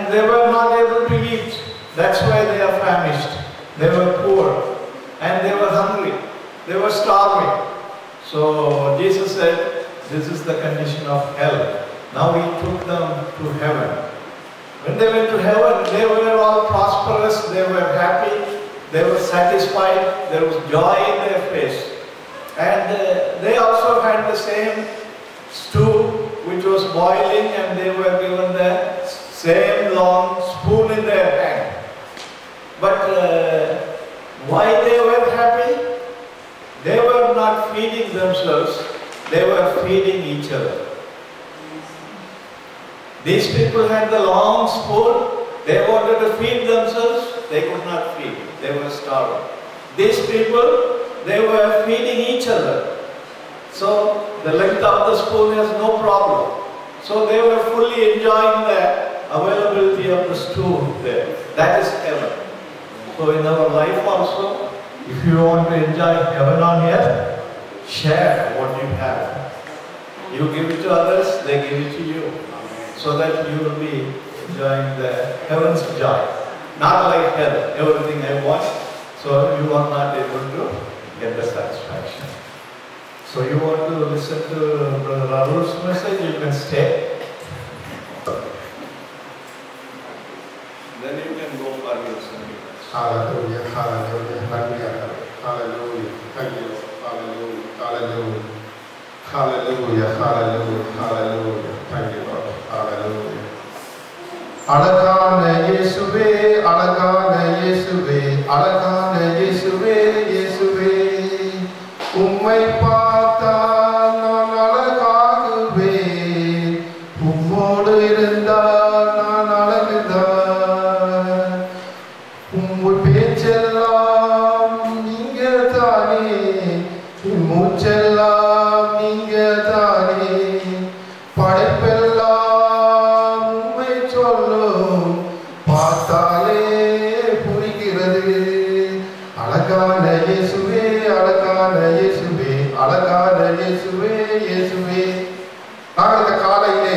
and they were not able to eat. That's why they are famished. They were poor and they were hungry. They were starving. So Jesus said, this is the condition of hell. Now he took them to heaven. When they went to heaven, they were all prosperous, they were happy, they were satisfied, there was joy in their face. And they also had the same stew which was boiling, and they were given the same long spoon in their hand. But why they were happy? They were not feeding themselves, they were feeding each other. These people had the long spoon, they wanted to feed themselves, they could not feed, they were starving. These people, they were feeding each other. So the length of the spoon has no problem. So they were fully enjoying the availability of the stew there. That is heaven. So in our life also, if you want to enjoy heaven on earth, share what you have. You give it to others, they give it to you. So that you will be enjoying the heaven's joy. Not like hell, everything I want, so you are not able to get the satisfaction. So you want to listen to Brother Rahul's message, you can stay. Then you can go for your Sunday. Hallelujah, hallelujah, hallelujah, hallelujah, thank you, hallelujah, hallelujah, hallelujah, hallelujah, hallelujah, thank you, Lord, hallelujah. அழகான இயேசுவே, அழகான இயேசுவே, அழகான இயேசுவே, இயேசுவே, உம்மை பார்த்தால் நான் அழகாகுவேன், உம்மோடு இருந்தால் நான் அழகுதான், உம்முள் பேச்செல்லாம் நீங்க தானே, மூச்செல்லாம் நீங்க தானே, படைப்பெல்லாம் பார்த்தாலே புரிகிறது. அழகான இயேசுவே, அழகான இயேசுவே, அழகான இயேசுவே, இயேசுவே. நாங்கள் இந்த காலையிலே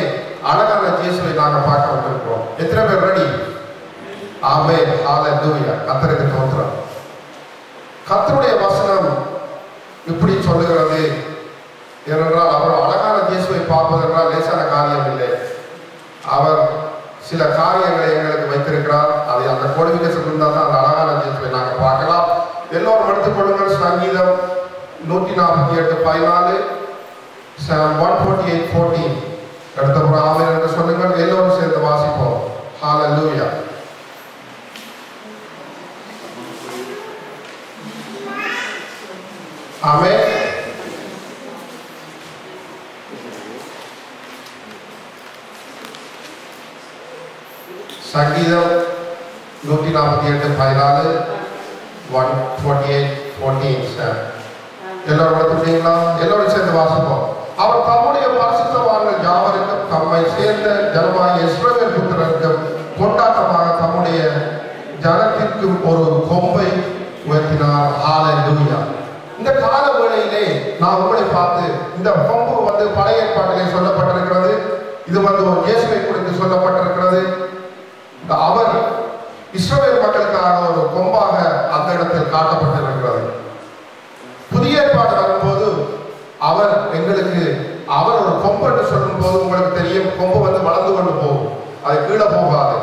அழகான இயேசுவை நாங்கள் பார்க்க வந்திருக்கிறோம். எத்தனை பேர் ரெடி? ஆமென், ஹல்லேலூயா. கர்த்தருக்கு ஸ்தோத்திரம். கர்த்தருடைய வசனம் இப்படி சொல்லுகிறது. ஏனென்றால் அவர் அழகான இயேசுவை பார்ப்பதென்றால் லேசான காரியம் இல்லை. அவர் சில காரியங்களை எங்களுக்கு வைத்திருக்கிறார். அதை அந்த குவாலிஃபிகேஷன் இருந்தால் தான் அந்த அழகான இயேசுவை நாங்கள் பார்க்கலாம். எல்லோரும் எடுத்துக்கொள்ளுங்கள். சங்கீதம் 148:14, Psalm 148:14 எடுத்தப்புறம் ஆமென் என்று சொல்லுங்கள். எல்லோரும் சேர்ந்து வாசிப்போம். ஹல்லேலூயா. ஆமென். சங்கீதம் 148:14, 148:14. எல்லோரும் எடுத்துட்டீங்களா? எல்லோரும் சேர்ந்து வாசிப்போம். அவர் தம்முடைய பரிசுத்தவான்கள் யாவருக்கும் தம்மை சேர்ந்த ஜனமாகிய இஸ்ரவேல் புத்திரருக்கும் கொண்டாட்டமாக தம்முடைய ஜனத்திற்கு ஒரு கொம்பை உயர்த்தினார். ஹல்லேலூயா. இந்த கால வேளையிலே நான் உங்களை பார்த்து, இந்த கொம்பு வந்து பழைய ஏற்பாட்டிலே சொல்லப்பட்டிருக்கிறது. இது வந்து ஒரு இயேசுவை குறித்து சொல்லப்பட்டிருக்கிறது. அவர் இஸ்ரவேல் மக்களுக்கான ஒரு கொம்பாக அந்த இடத்தில் காட்டப்பட்டிருக்கிறது. புதிய ஏற்பாடு வரும்போது அவர் எங்களுக்கு அவர் ஒரு கொம்பு என்று சொல்லும் போது உங்களுக்கு தெரியும், கொம்பு வந்து வளர்ந்து கொண்டு போகும், அது கீழே போகாது.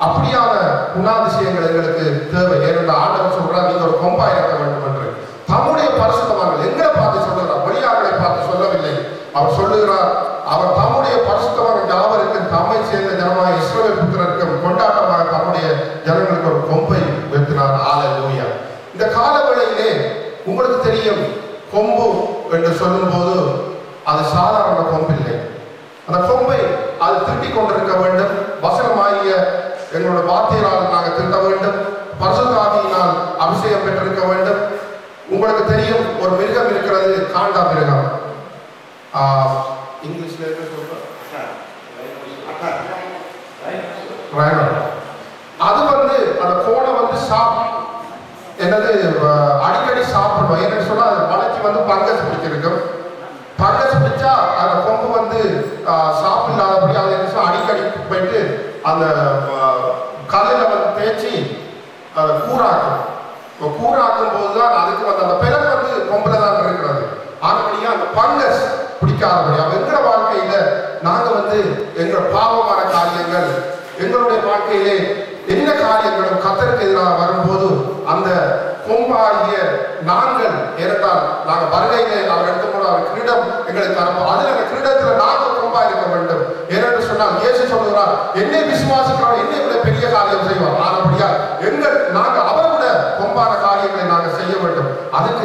அப்படியான குணாதிசயங்கள் எங்களுக்கு தேவை. ஏனென்றால் ஆண்டவர் சொல்றார், நீங்க ஒரு கொம்பா இருக்க வேண்டும் என்று. தம்முடைய பரிசுத்தவான்கள் எங்களை பார்த்து சொல்லுகிறார், வெளியாக்களை பார்த்து சொல்லவில்லை. அவர் சொல்லுகிறார், அவர் தம்முடைய பரிசுத்தவான்கள் யாவருக்கும் தம்மை சேர்ந்த ஜனமாகிய இஸ்ரவேல் புத்திரருக்கும் கொண்டாட்டமாக தம்முடைய ஜனங்களுக்கு ஒரு கொம்பை உயர்த்தினார். ஹல்லேலூயா. இந்த கால வேளையிலே உங்களுக்கு தெரியும், கொம்பு என்று சொல்லும் போது அது சாதாரண கொம்பு இல்லை. அந்த கொம்பை அது திட்டிக் கொண்டிருக்க வேண்டும். வசனமாகிய எங்களோட வார்த்தையினால் நாங்கள் திட்ட வேண்டும். பரிசுத்த ஆவியினால் அபிஷேகம் பெற்றிருக்க வேண்டும். உங்களுக்கு தெரியும், ஒரு மிருகம் இருக்கிறது, காண்டா மிருகம். இங்கிலீஷ்ல என்ன சொல்றோம்? அது வந்து அந்த கோணை வந்து என்னது அடிக்கடி சாப்பிடுவோம். என்னன்னு சொன்னா அது மலைக்கு வந்து பங்கஸ் பிடிச்சிருக்கும். பங்கஸ் பிடிச்சா அந்த கொம்பு வந்து சாப்பிடாதபடி அதை அடிக்கடி போயிட்டு அந்த கல்லில் வந்து தேய்ச்சி அதை கூறாக்கும். இப்போ கூறாக்கும் போதுதான் அதுக்கு வந்து அந்த பிறகு வந்து கொம்பில் தான் இருக்கிறது. ஆனபடியா அந்த பங்கஸ் பிடிக்காதபடி எங்களோட வாழ்க்கையில நாங்க வந்து எங்களோட பாவமான காரியங்கள் எங்களுடைய வாழ்க்கையிலே என்ன காரியங்களும் கர்த்தருக்கு எதிராக வரும்போது அந்த கொம்பாகிய நாங்கள் ஏனென்றால் நாங்கள் வருகையிலே அவர் எடுத்துக்கொண்டு அவர் கிரீடம் எங்களுக்கு தரப்போம். அதில் அந்த கிரீடத்தில் நாங்கள் கொம்பா இருக்க வேண்டும். ஏனென்று சொன்னால் இயேசு சொல்லுகிறார், என்னை விசுவாசிக்கிறோம் என்னை விட பெரிய காரியம் செய்வார். ஆனபடியா நாங்கள் அவரை விட கொம்பான காரியங்களை நாங்கள் செய்ய வேண்டும். அதுக்கு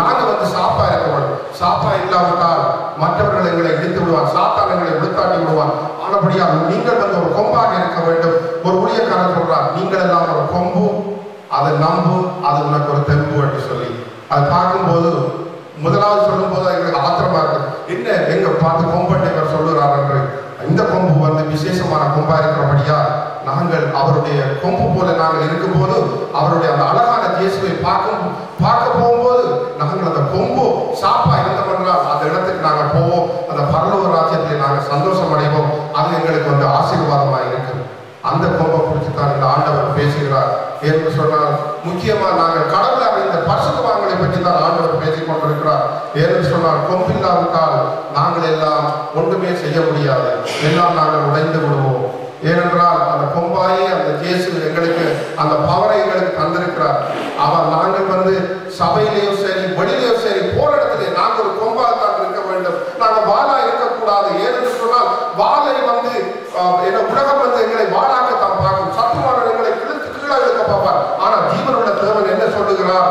நாங்கள் வந்து சாப்பா இருக்க வேண்டும். சாப்பா இல்லாவிட்டால் மற்றவர்கள் எங்களை இடித்து விடுவார், சாத்தான் எங்களை விழுத்தாட்டி விடுவார். ஆனபடியா நீங்கள் வந்து ஒரு கொம்பாக இருக்க வேண்டும். ஒரு ஊழியக்காரர் சொல்றார், நீங்கள் எல்லாம் ஒரு கொம்பு, அதை நம்பு, அது உனக்கு ஒரு தெம்பு என்று சொல்லி அது பார்க்கும்போது முதலாவது சொல்லும் போது எங்களுக்கு ஆத்திரமா இருக்கு. என்ன எங்க பார்த்து கொம்பட்டை சொல்லுறார் என்று. இந்த கொம்பு வந்து விசேஷமான கொம்பா இருக்கிறபடியா நாங்கள் அவருடைய கொம்பு போல நாங்கள் இருக்கும்போது அவருடைய அந்த அழகான இயேசுவை பார்க்க போகும்போது நாங்கள் அந்த கொம்பு சாப்பா இருந்தோம்னால் அந்த இடத்துக்கு நாங்கள் போவோம். அந்த பரலோக ராஜ்யத்திலே நாங்கள் சந்தோஷம் அடைவோம். அது எங்களுக்கு வந்து ஆசீர்வாதமாக இருக்குது. அந்த கொம்பை குறித்துத்தான் இந்த ஆண்டவர் பேசுகிறார். என்று சொன்னால் முக்கியமா நாங்கள் கடவுளை அறிந்த பரிசுத்தவான்களை பற்றி தான் ஆண்டவர் பேசிக் கொண்டிருக்கிறார். என்று சொன்னால் கொம்பில்லாவிட்டால் நாங்கள் எல்லாம் ஒன்றுமே செய்ய முடியாது, எல்லாம் நாங்கள் உடைந்து விடுவோம். ஏனென்றால் அந்த கொம்பாயே அந்த இயேசு எங்களுக்கு அந்த பவரை எங்களுக்கு தந்திருக்கிறார். நாங்கள் வந்து சபையிலேயும் சரி வெளியிலேயும் சரி போற இடத்திலே நாங்கள் ஒரு கொம்பாக தான் இருக்க வேண்டும். நாங்கள் வாளா இருக்கக்கூடாது. ஏனென்று சொன்னால் வாளை வந்து உலகம் வந்து எங்களை வாளாக்கத்தான் பார்க்கும். சத்துமானவர் எங்களை கீழே இழுக்க பார்ப்பார். ஆனால் ஜீவனுள்ள தேவன் என்ன சொல்லுகிறார்?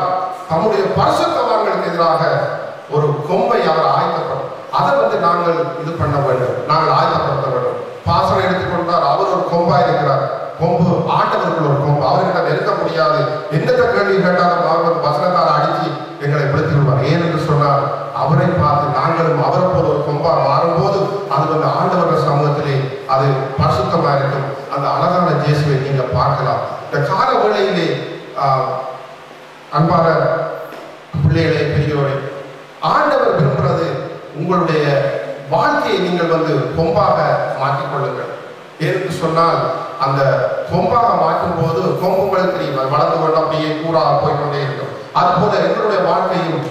தம்முடைய பரிசுத்தவான்களுக்கு எதிராக ஒரு கொம்பை அவர் ஆயத்தப்படும். அதை வந்து நாங்கள் இது பண்ண வேண்டும், நாங்கள் ஆயத்தப்படுத்த வேண்டும். பாசனம் எடுத்துக்கொண்டார், அவர் ஒரு கொம்பா இருக்கிறார். கொம்பு ஆண்டவர்கள் ஒரு கொம்பு, அவர்கிட்ட நெருக்க முடியாது. எந்தெந்த கேள்வி கேட்டாலும் அவர் வசனத்தால் அடித்து எங்களை விழுத்தி விடுவார். ஏனென்று சொன்னால் அவரை பார்த்து நாங்களும் அவரை போல ஒரு கொம்பா மாறும்போது அது வந்து ஆண்டவர்கள் சமூகத்திலே அது பரிசுத்தமாக இருக்கும். அந்த அழகான இயேசுவை நீங்க பார்க்கலாம். இந்த கால வேளையிலே அன்பான பிள்ளைகளே, பெரியோரை, ஆண்டவர் விரும்புறது உங்களுடைய வாழ்க்கையை நீங்கள் வந்து கொம்பாக மாற்றிக்கொள்ளுங்கள். ஏன்னு சொன்னால் அந்த கொம்பாக மாற்றும் போது கொம்புகள் தெரியும், வளர்ந்து கொண்டு அப்படியே கூறாக போய்கொண்டே இருக்கும். அதுபோல எங்களுடைய வாழ்க்கையும்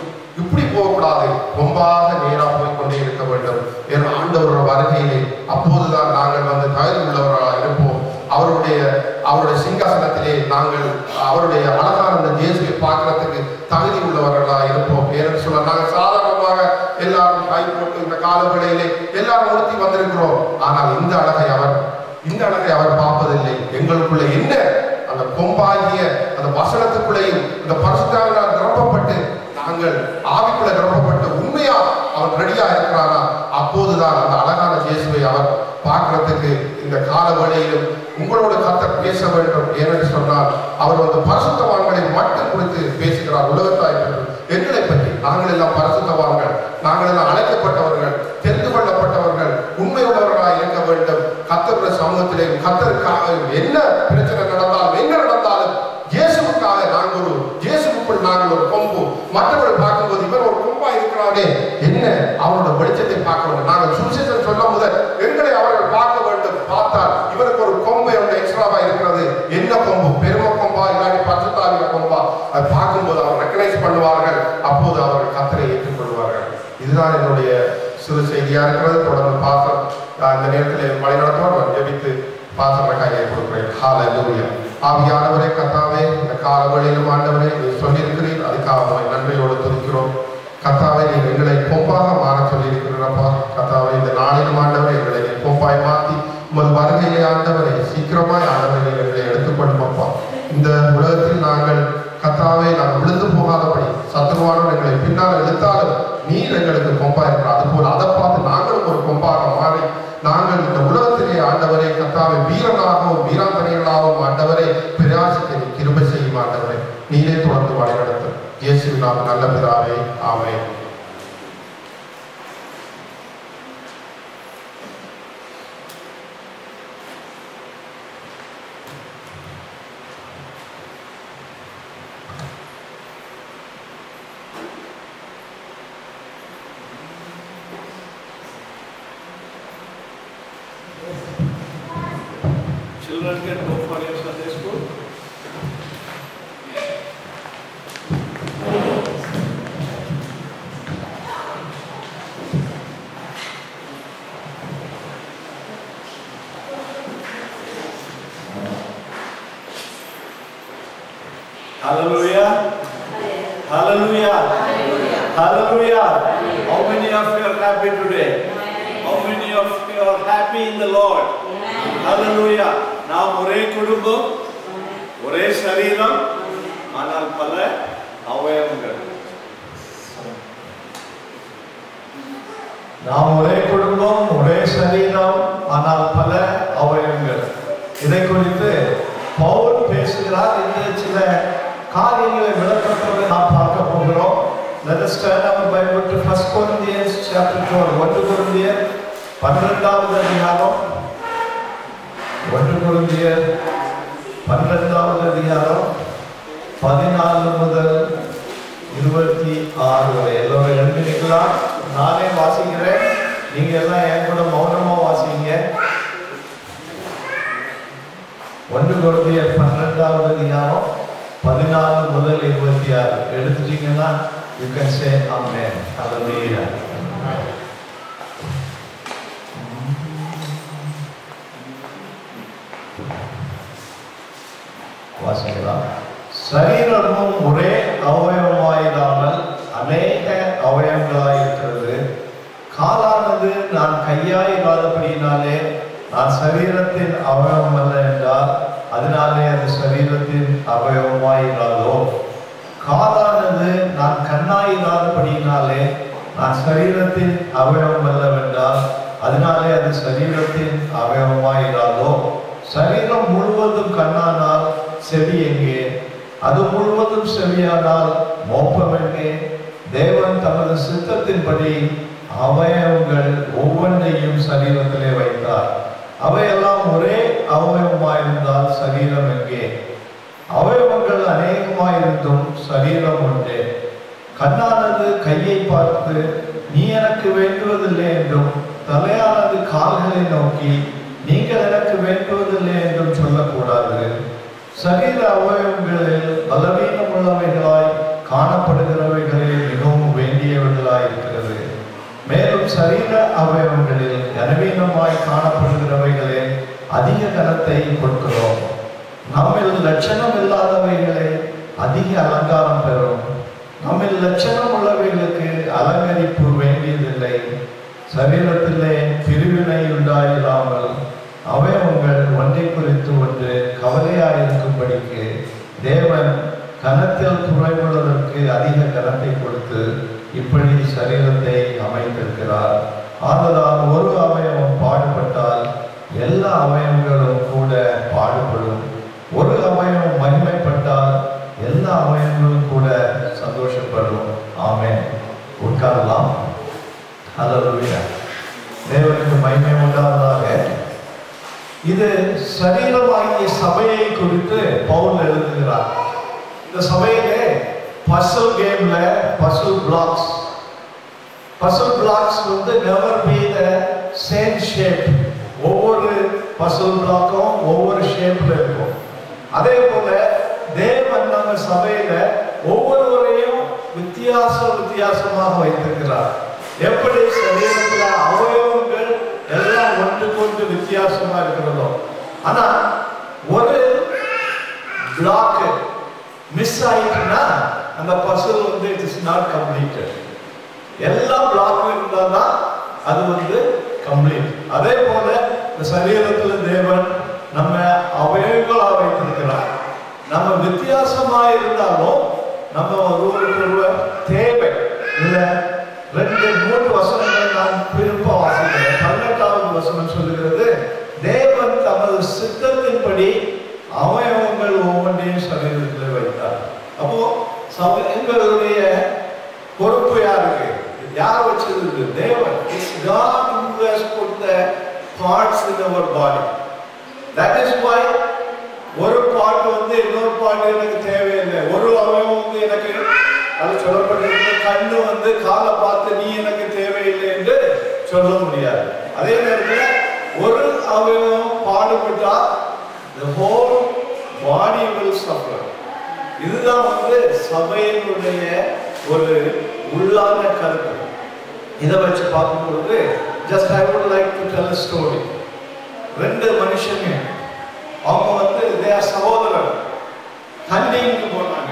இப்படி போகக்கூடாது, கொம்பாக நேராக போய்கொண்டே இருக்க வேண்டும். ஏன்னா ஆண்டவரோட வருகையிலே அப்போதுதான் நாங்கள் வந்து தகுதி உள்ளவர்களாக இருப்போம். அவருடைய சிங்காசனத்திலே நாங்கள் அவருடைய அழகான அந்த இயேசுவை பார்க்கறதுக்கு தகுதி உள்ளவர்களாக இருப்போம். ஏன்னு சொன்னால் நாங்கள் சாதாரணமாக எல்லாரும் கை போட்டு இந்த காலவேளையிலே எல்லாரும் உறுத்தி வந்திருக்கிறோம். ஆனால் இந்த அழகை அவர் பார்ப்பதில்லை. எங்களுக்குள்ள என்ன அந்த கொம்பாகிய அந்த வசனத்துக்குள்ளேயும் அந்த பரிசுத்தாவினால் நிரப்பப்பட்டு நாங்கள் ஆவிக்குள்ள நிரப்பப்பட்டு உண்மையா அவர் ரெடியா இருக்கிறாரா, அப்போதுதான் அந்த அழகான இயேசுவை அவர் பார்க்கறதுக்கு இந்த கால வேளையிலும் உங்களோட கர்த்தர் பேச வேண்டும். ஏனென்று சொன்னால் அவர் வந்து பரிசுத்தவான்களை மட்டும் குறித்து பேசுகிறார். உலகத்தாய் எங்களை பற்றி நாங்கள் எல்லாம் பரிசுத்தவான்கள், நாங்கள் எல்லாம் அழைக்கப்பட்டவர்கள், தெரிந்து கொள்ளப்பட்டவர்கள், உண்மையுள்ளவர்களாக இருக்க வேண்டும். கர்த்தருடைய சமூகத்திலே கர்த்தருக்காக என்ன பிரச்சனை நடந்தாலும் என்ன நடந்தாலும் இயேசுவுக்காக நாங்கள் ஒரு கொம்பு. மற்றவர்கள் பார்க்கும்போது இவர் ஒரு கொம்பா இருக்கிறாரே, என்ன அவரோட வெளிச்சத்தை பார்க்க வேண்டும். நாங்கள் சுவிசேஷம் சொல்லும் போது எங்களை அவர்கள் பார்க்க வேண்டும். பார்த்தால் இவருக்கு ஒரு கொம்பு எக்ஸ்ட்ராவா இருக்கிறது. என்ன கொம்பு? பெருமை கொம்பா இல்லாட்டி பரிசுத்தாவிய கொம்பா? அதை பார்க்கும்போது அவர் ரெக்கனைஸ் பண்ணுவார்கள். அப்போது அவர்கள் கர்த்தரை ஏற்றுக்கொள்வார்கள். இதுதான் என்னுடைய சிறு செய்தியா இருக்கிறது. தொடர்ந்து பாசம் இந்த நேரத்தில் வழிநடத்துவார். ஜெபித்து பாசம் கையை கொடுக்கிறேன். ஹல்லேலூயா. ஆவியானவரே, கர்த்தாவே, இந்த கால வேளையிலும் ஆண்டவரே நீ சொல்லியிருக்கிறீர், அதுக்காக நன்றியோடு துதிக்கிறோம். கர்த்தாவே, நீ எங்களை கொம்பாக மாற சொல்லியிருக்கிறப்பா. கர்த்தாவே, இந்த நாளிலும் ஆண்டவரே எங்களை கொம்பாய் மாற்றி உமது வருகையிலே ஆண்டவரை சீக்கிரமாய் ஆண்டவரை எங்களை எடுத்துக்கொள்ளுமப்பா. இந்த உலகத்தில் நாங்கள் கர்த்தாவே நாங்கள் விழுந்து போகாதபடி சத்துருவானவர் எங்களை பின்னால் எடுத்தாலும் நீர் எங்களுக்கு கொம்பா இருக்கிறார். அதுபோல் அதை பார்த்து நாங்களும் ஒரு கொம்பாக மாறி நாங்கள் இந்த உலகத்திலே ஆண்டவரை கர்த்தாவை வீரனாகவும் வீராங்கனைகளாகவும் ஆண்டவரை பிரயாசிக்க நீ கிருபை செய்யும் ஆண்டவரை நீரே தொடர்ந்து வழிநடத்தும். இயேசுவின் நாமத்தில் நல்ல பிதாவே, ஆமென். Children can go for your Sunday school. Hallelujah. Hallelujah. Hallelujah. How many of you are happy today? How many of you are happy in the Lord? Hallelujah. நாம் ஒரே குடும்பம், ஒரே சரீரம், ஆனால் பல அவயவங்கள். நாம் ஒரே குடும்பம், ஒரே சரீரம், ஆனால் பல அவயவங்கள். இதை குறித்து பவுல் பேசுகிறார். இந்த சில காரியங்களை விளக்கத்தோடு நாம் பார்க்க போகிறோம். Let us turn our Bible to 1 Corinthians chapter 12. 1 Corinthians 12வது அதிகாரம். 1 Corinthians 12வது அதிகாரம் 14 முதல் 26 வரை. எல்லோரும் எழுந்திருக்கலாம். நானே வாசிக்கிறேன். நீங்க எல்லாம் என் கூட மௌனமா வாசிங்க. 1 Corinthians 12வது அதிகாரம் 14 முதல் 26 எடுத்துட்டீங்கன்னா you can say amen. Hallelujah. வாசிக்கலாம். சரீரமும் ஒரே அவயவமாயிராமல் அநேக அவயவங்களாயிருக்கிறது. காலானது நான் கையாயிராதபடியினாலே நான் சரீரத்தின் அவயவம் அல்ல என்றால் அதனாலே அது சரீரத்தின் அவயவமாயிராதோ. காதானது நான் கண்ணாயிராதபடியினாலே நான் சரீரத்தின் அவயவம் அல்லவென்றால் அதனாலே அது சரீரத்தின் அவயவமாயிராதோ. சரீரம் முழுவதும் கண்ணானால் செவி எங்கே? அது முழுவதும் செவியானால் மோப்பம் எங்கே? தேவன் தமது சித்தத்தின்படி அவயவங்கள் ஒவ்வொன்றையும் சரீரத்திலே வைத்தார். அவையெல்லாம் ஒரே அவயவமாயிருந்தால் சரீரம் எங்கே? அவயவங்கள் அநேகமாயிருந்தும் சரீரம் ஒன்றே. கண்ணானது கையை பார்த்து நீ எனக்கு வேண்டுவதில்லை என்றும் தலையானது கால்களை நோக்கி நீங்கள் எனக்கு வேண்டுவதில்லை என்றும் சொல்லக்கூடாது. சரீர அவயவங்களில் பலவீனம் உள்ளவைகளாய் காணப்படுகிறவைகளே மிகவும் வேண்டியவைகளாய் இருக்கிறது. மேலும் சரீர அவயவங்களில் கனவீனமாய் காணப்படுகிறவைகளே அதிக கனத்தை கொடுக்கிறோம். நம்மில் லட்சணம் இல்லாதவைகளே அதிக அலங்காரம் பெறும். நம்மில் லட்சணம் உள்ளவைகளுக்கு அலங்கரிப்பு வேண்டியதில்லை. சரீரத்திலே பிரிவினை உண்டாயிராமல் அவயவங்கள் ஒன்றை குறித்து ஒன்று கவலையாயிருக்கும்படிக்கு தேவன் கனத்தில் குறைவுள்ளதற்கு அதிக கனத்தை கொடுத்து இப்படி சரீரத்தை அமைத்திருக்கிறார். ஆதலால் ஒரு அவயவம் பாடுபட்டால் எல்லா அவயவங்களும் கூட பாடுபடும். ஒரு அவயவம் மகிமைப்பட்டால் எல்லா அவயவங்களும் கூட சந்தோஷப்படும். ஆமென். உட்காரலாம். ஹல்லேலூயா. தேவனுக்கு மகிமை உண்டாவதாக. இது சரீரமாகிய சபையை குறித்து பவுல் எழுதுகிறார். இந்த சபையிலே பசில் கேம்ல பசில் பிளாக்ஸ் வந்து never be the same shape. ஒவ்வொரு பசில் பிளாக்கும் ஒவ்வொரு ஷேப்ல இருக்கும். அதே போல தேவன் நம்ம சபையில ஒவ்வொருவரையும் வித்தியாசமாக வைத்திருக்கிறார். எப்படி சரீரத்துல அவயவங்கள் எல்லாம் ஒன்றுக்கொன்று வித்தியாசமா இருக்கிறதோ, ஆனா ஒரு பிளாக் மிஸ் ஆயிட்டுன்னா அந்த பசில் வந்து இட் இஸ் நாட் கம்ப்ளீட்டட். எல்லா பிளாக்கும் இருந்தால்தான் அது வந்து கம்ப்ளீட். அதே போல இந்த சரீரத்துல தேவன் நம்ம அவயவங்களா வைத்திருக்கிறார். நம்ம வித்தியாசமா இருந்தாலும் நம்ம ஒருவருக்கொருவர் தேவை. இல்ல 2-3 வசனங்களை நான் திரும்ப வாசிக்கிறேன். 18வது வசனம் சொல்லுகிறது, தேவன் தமது சித்தத்தின்படி அவயவங்கள் ஒவ்வொன்றையும் சரீரத்தில் வைத்தார். அப்போ எங்களுடைய பொறுப்பு யாருக்கு? யார் வச்சிருக்கு? தேவன். It's God who has put the parts in our body. That is why ஒரு பார்ட் வந்து இன்னொரு பார்ட் எனக்கு தேவையில்லை. ஒரு அவயவம் வந்து எனக்கு அது சொல்லப்பட்டிருக்கு. கண்ணு வந்து காலை பார்த்து நீ எனக்கு தேவையில்லை என்று சொல்ல முடியாது. அதே நேரத்தில் ஒரு அவயவம் பாடுபட்டா இதுதான் சபையினுடைய ஒரு உள்ளான கருத்து. இதை வச்சு பார்க்கும்பொழுது just I would like to tell a story. ரெண்டு மனுஷங்க அவங்க they are சகோதரர், ஹண்டிங்க்கு போனாங்க.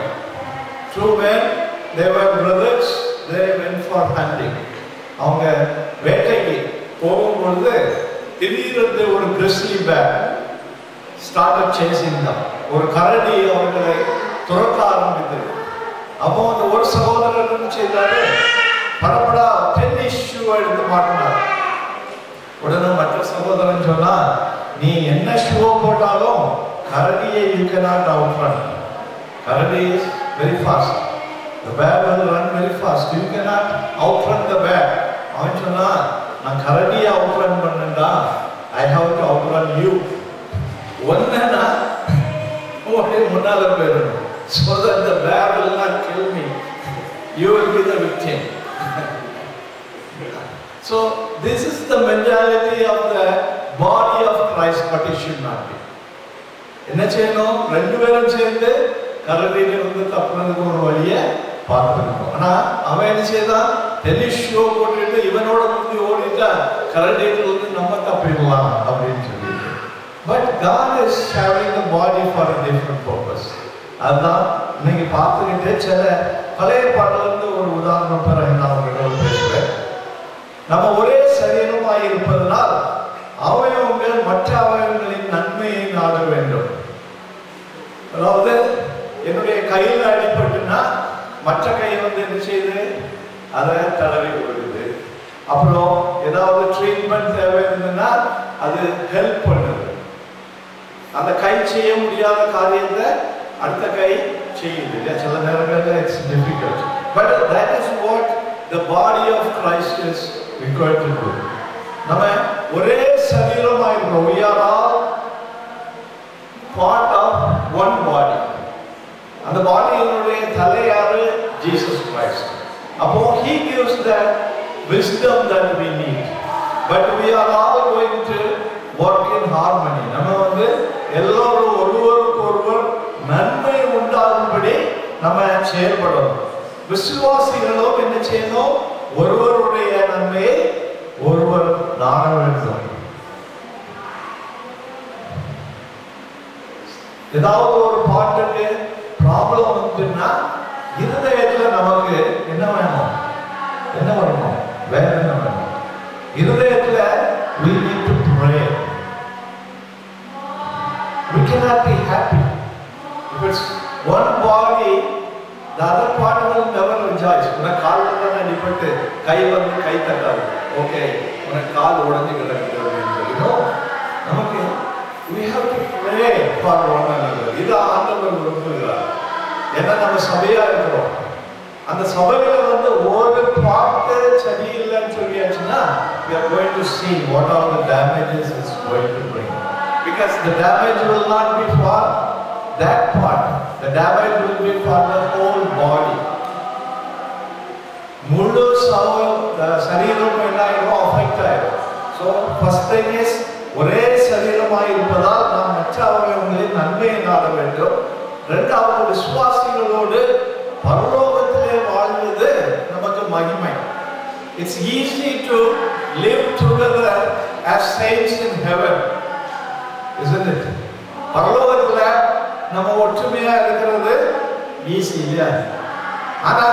Two men, they were brothers, they went for hunting. அவங்க வேட்டைக்கு போகும்பொழுது திடீரென்று ஒரு grizzly bear started chasing them. ஒரு கரடி அவர்களை துரத்த ஆரம்பித்தது. அப்போ அந்த ஒரு சகோதரர் என்ன செய்தாரு, படப்படா டென்னிஸ் ஷூ எடுத்து மாட்டினார். உடனே மற்ற சகோதரன் சொன்னா, நீ என்ன ஷூ போட்டாலும் கரடியை you cannot outrun. கரடி is very fast. The bear will run very fast. You cannot outrun the bear. அவன் சொன்னா, நான் கரடியை outrun பண்ணேன்டா, I have to outrun you. ஒன்னா ஓடி முன்னால போயிடணும். So that the bear will not kill me. You will be the victim. So this is the mentality of the body of Christ, but it should not be. என்ன செய்யணும், ரெண்டு பேரும் சேர்ந்து கரடியிலிருந்து தப்புறதுக்கு ஒரு வழியை பார்த்துக்கணும். ஆனா அவன் என்ன செய்தான், டென்னிஸ் ஷூ போட்டுட்டு இவனோட முந்தி ஓடிட்டா கரடியிலிருந்து நம்ம தப்பிடலாம் அப்படின்னு சொல்லி. But God is having the body for a different purpose. அதுதான் இன்னைக்கு பார்த்துக்கிட்டே சில பழைய பாடலிருந்து ஒரு உதாரணம் பிறகு நான் உங்களோட பேசுவேன். நம்ம ஒரே சரீரமாய் இருப்பதனால் அவயவங்கள் மற்ற அவயவங்களின் நன்மையை நாட வேண்டும். அதாவது என்னுடைய கையில் அடிபட்டுனா மற்ற கை என்ன செய்யுது, அதை தடவி கொடுக்குது. அப்புறம் ஏதாவது ட்ரீட்மெண்ட் தேவை இருந்ததுன்னா அது ஹெல்ப் பண்ணுது. அந்த கை செய்ய முடியாத காரியத்தை அடுத்த கை செய்யுது. சில நேரங்களில் it's difficult. But that is what the body of Christ is required to do. நம்ம ஒரே சரீரமாக இருக்கிறோம். We are all part of one body. அந்த பாடியினுடைய தலை யாரு, ஜீசஸ் கிரைஸ்ட். அப்போ he gives that wisdom that we need. But we are all going to work in harmony. நம்ம எல்லாரும் ஒருவருக்கு ஒருவர் நன்மை உண்டாகும்படி நம்ம செயல்படணும். விசுவாசிகளும் என்ன செய்யணும், ஒருவருடைய நன்மையை ஒருவர் நாட வேண்டும். ஏதாவது ஒரு பாட்டுக்கு ப்ராப்ளம் வந்துன்னா இருதயத்துல நமக்கு என்ன வேணும், என்ன வரணும், வேற என்ன வேணும், இருதயத்துல we need to pray. We cannot be happy if it's one body, the other part will never rejoice. உனக்கு காலில் தான் அடிபட்டு கை கை தட்டாது, ஓகே உனக்கு கால் உடஞ்சி கிடக்குது அப்படின்னு சொல்லிடும். நமக்கு we have to pray for one another. இது ஆண்டவர் விரும்புகிறார். ஏன்னா நம்ம சபையா இருக்கிறோம். அந்த சபையில ஒரு பாட்டு சரியில்லைன்னு சொல்லியாச்சுன்னா we are going to see what are the damages it's going to bring. Because the damage will not be for that part. The damage will be for the whole body. முழு சரீரம் என்ன ஆயிடும், அஃபெக்ட் ஆயிடும். So first thing is ஒரே சரீரமாய் இருப்பதால் நாம் மற்ற அவயவங்களின் நன்மையை நாட வேண்டும். இரண்டாவது விசுவாசிகளோடு பரலோகத்திலே வாழ்வது நமக்கு மகிமை. It's easy to live together as saints in heaven, isn't it? பரலோகத்துல நம்ம ஒற்றுமையா இருக்கிறது ஈஸி இல்லையா? ஆனா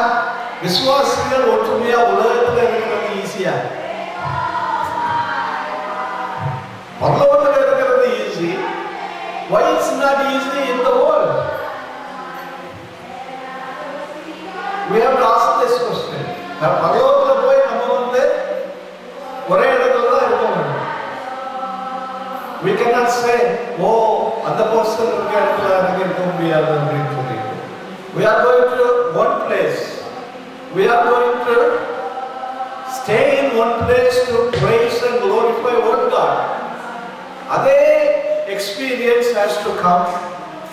விசுவாசிகள் ஒற்றுமையா உலகத்துல இருக்கிறது ஈஸியா? பரலோகத்துல இருக்கிறது easy. Why it's not easy in the world? We have to ask this question. பரலோகத்துல போய் நம்ம ஒரே இடத்துல தான் இருக்க வேண்டும். We cannot say, oh, அந்த பர்சன் இருக்க இடத்துல எனக்கு இருக்க முடியாது அப்படின்னு சொல்லிட்டு. We are going to one place. We are going to stay in one place to praise and glorify one God. அதே experience has to come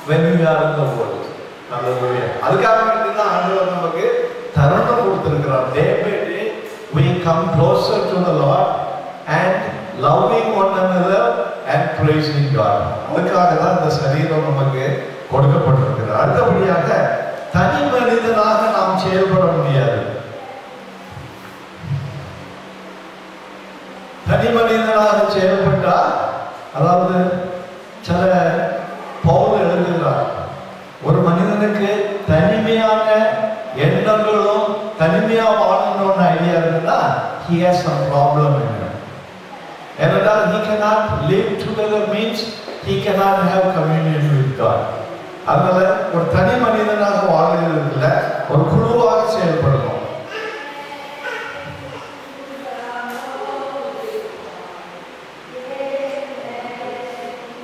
when we are in the world. Hallelujah. அதுக்காக வேண்டி தான் ஆண்டவர் நமக்கு தருணம் கொடுத்திருக்கிறார். Day by day we come closer to the Lord and loving one another and praising God. அதுக்காக தான் இந்த சரீரம் நமக்கு கொடுக்கப்பட்டிருக்கிறது. அடுத்தபடியாக தனி மனிதனாக நாம் செயல்பட முடியாது. தனி மனிதனாக செயல்பட்டா, அதாவது சில பவுல் எழுதுகிறார், ஒரு மனிதனுக்கு தனிமையான எண்ணங்களும் தனிமையா வாழணும்னு ஐடியா இருந்தா he has some problem in him. ஏனென்றால் he cannot live together means he cannot have communion with God. அதனால ஒரு தனி மனிதனாக வாழ்கிறதுல ஒரு குழுவாக செயல்படணும்.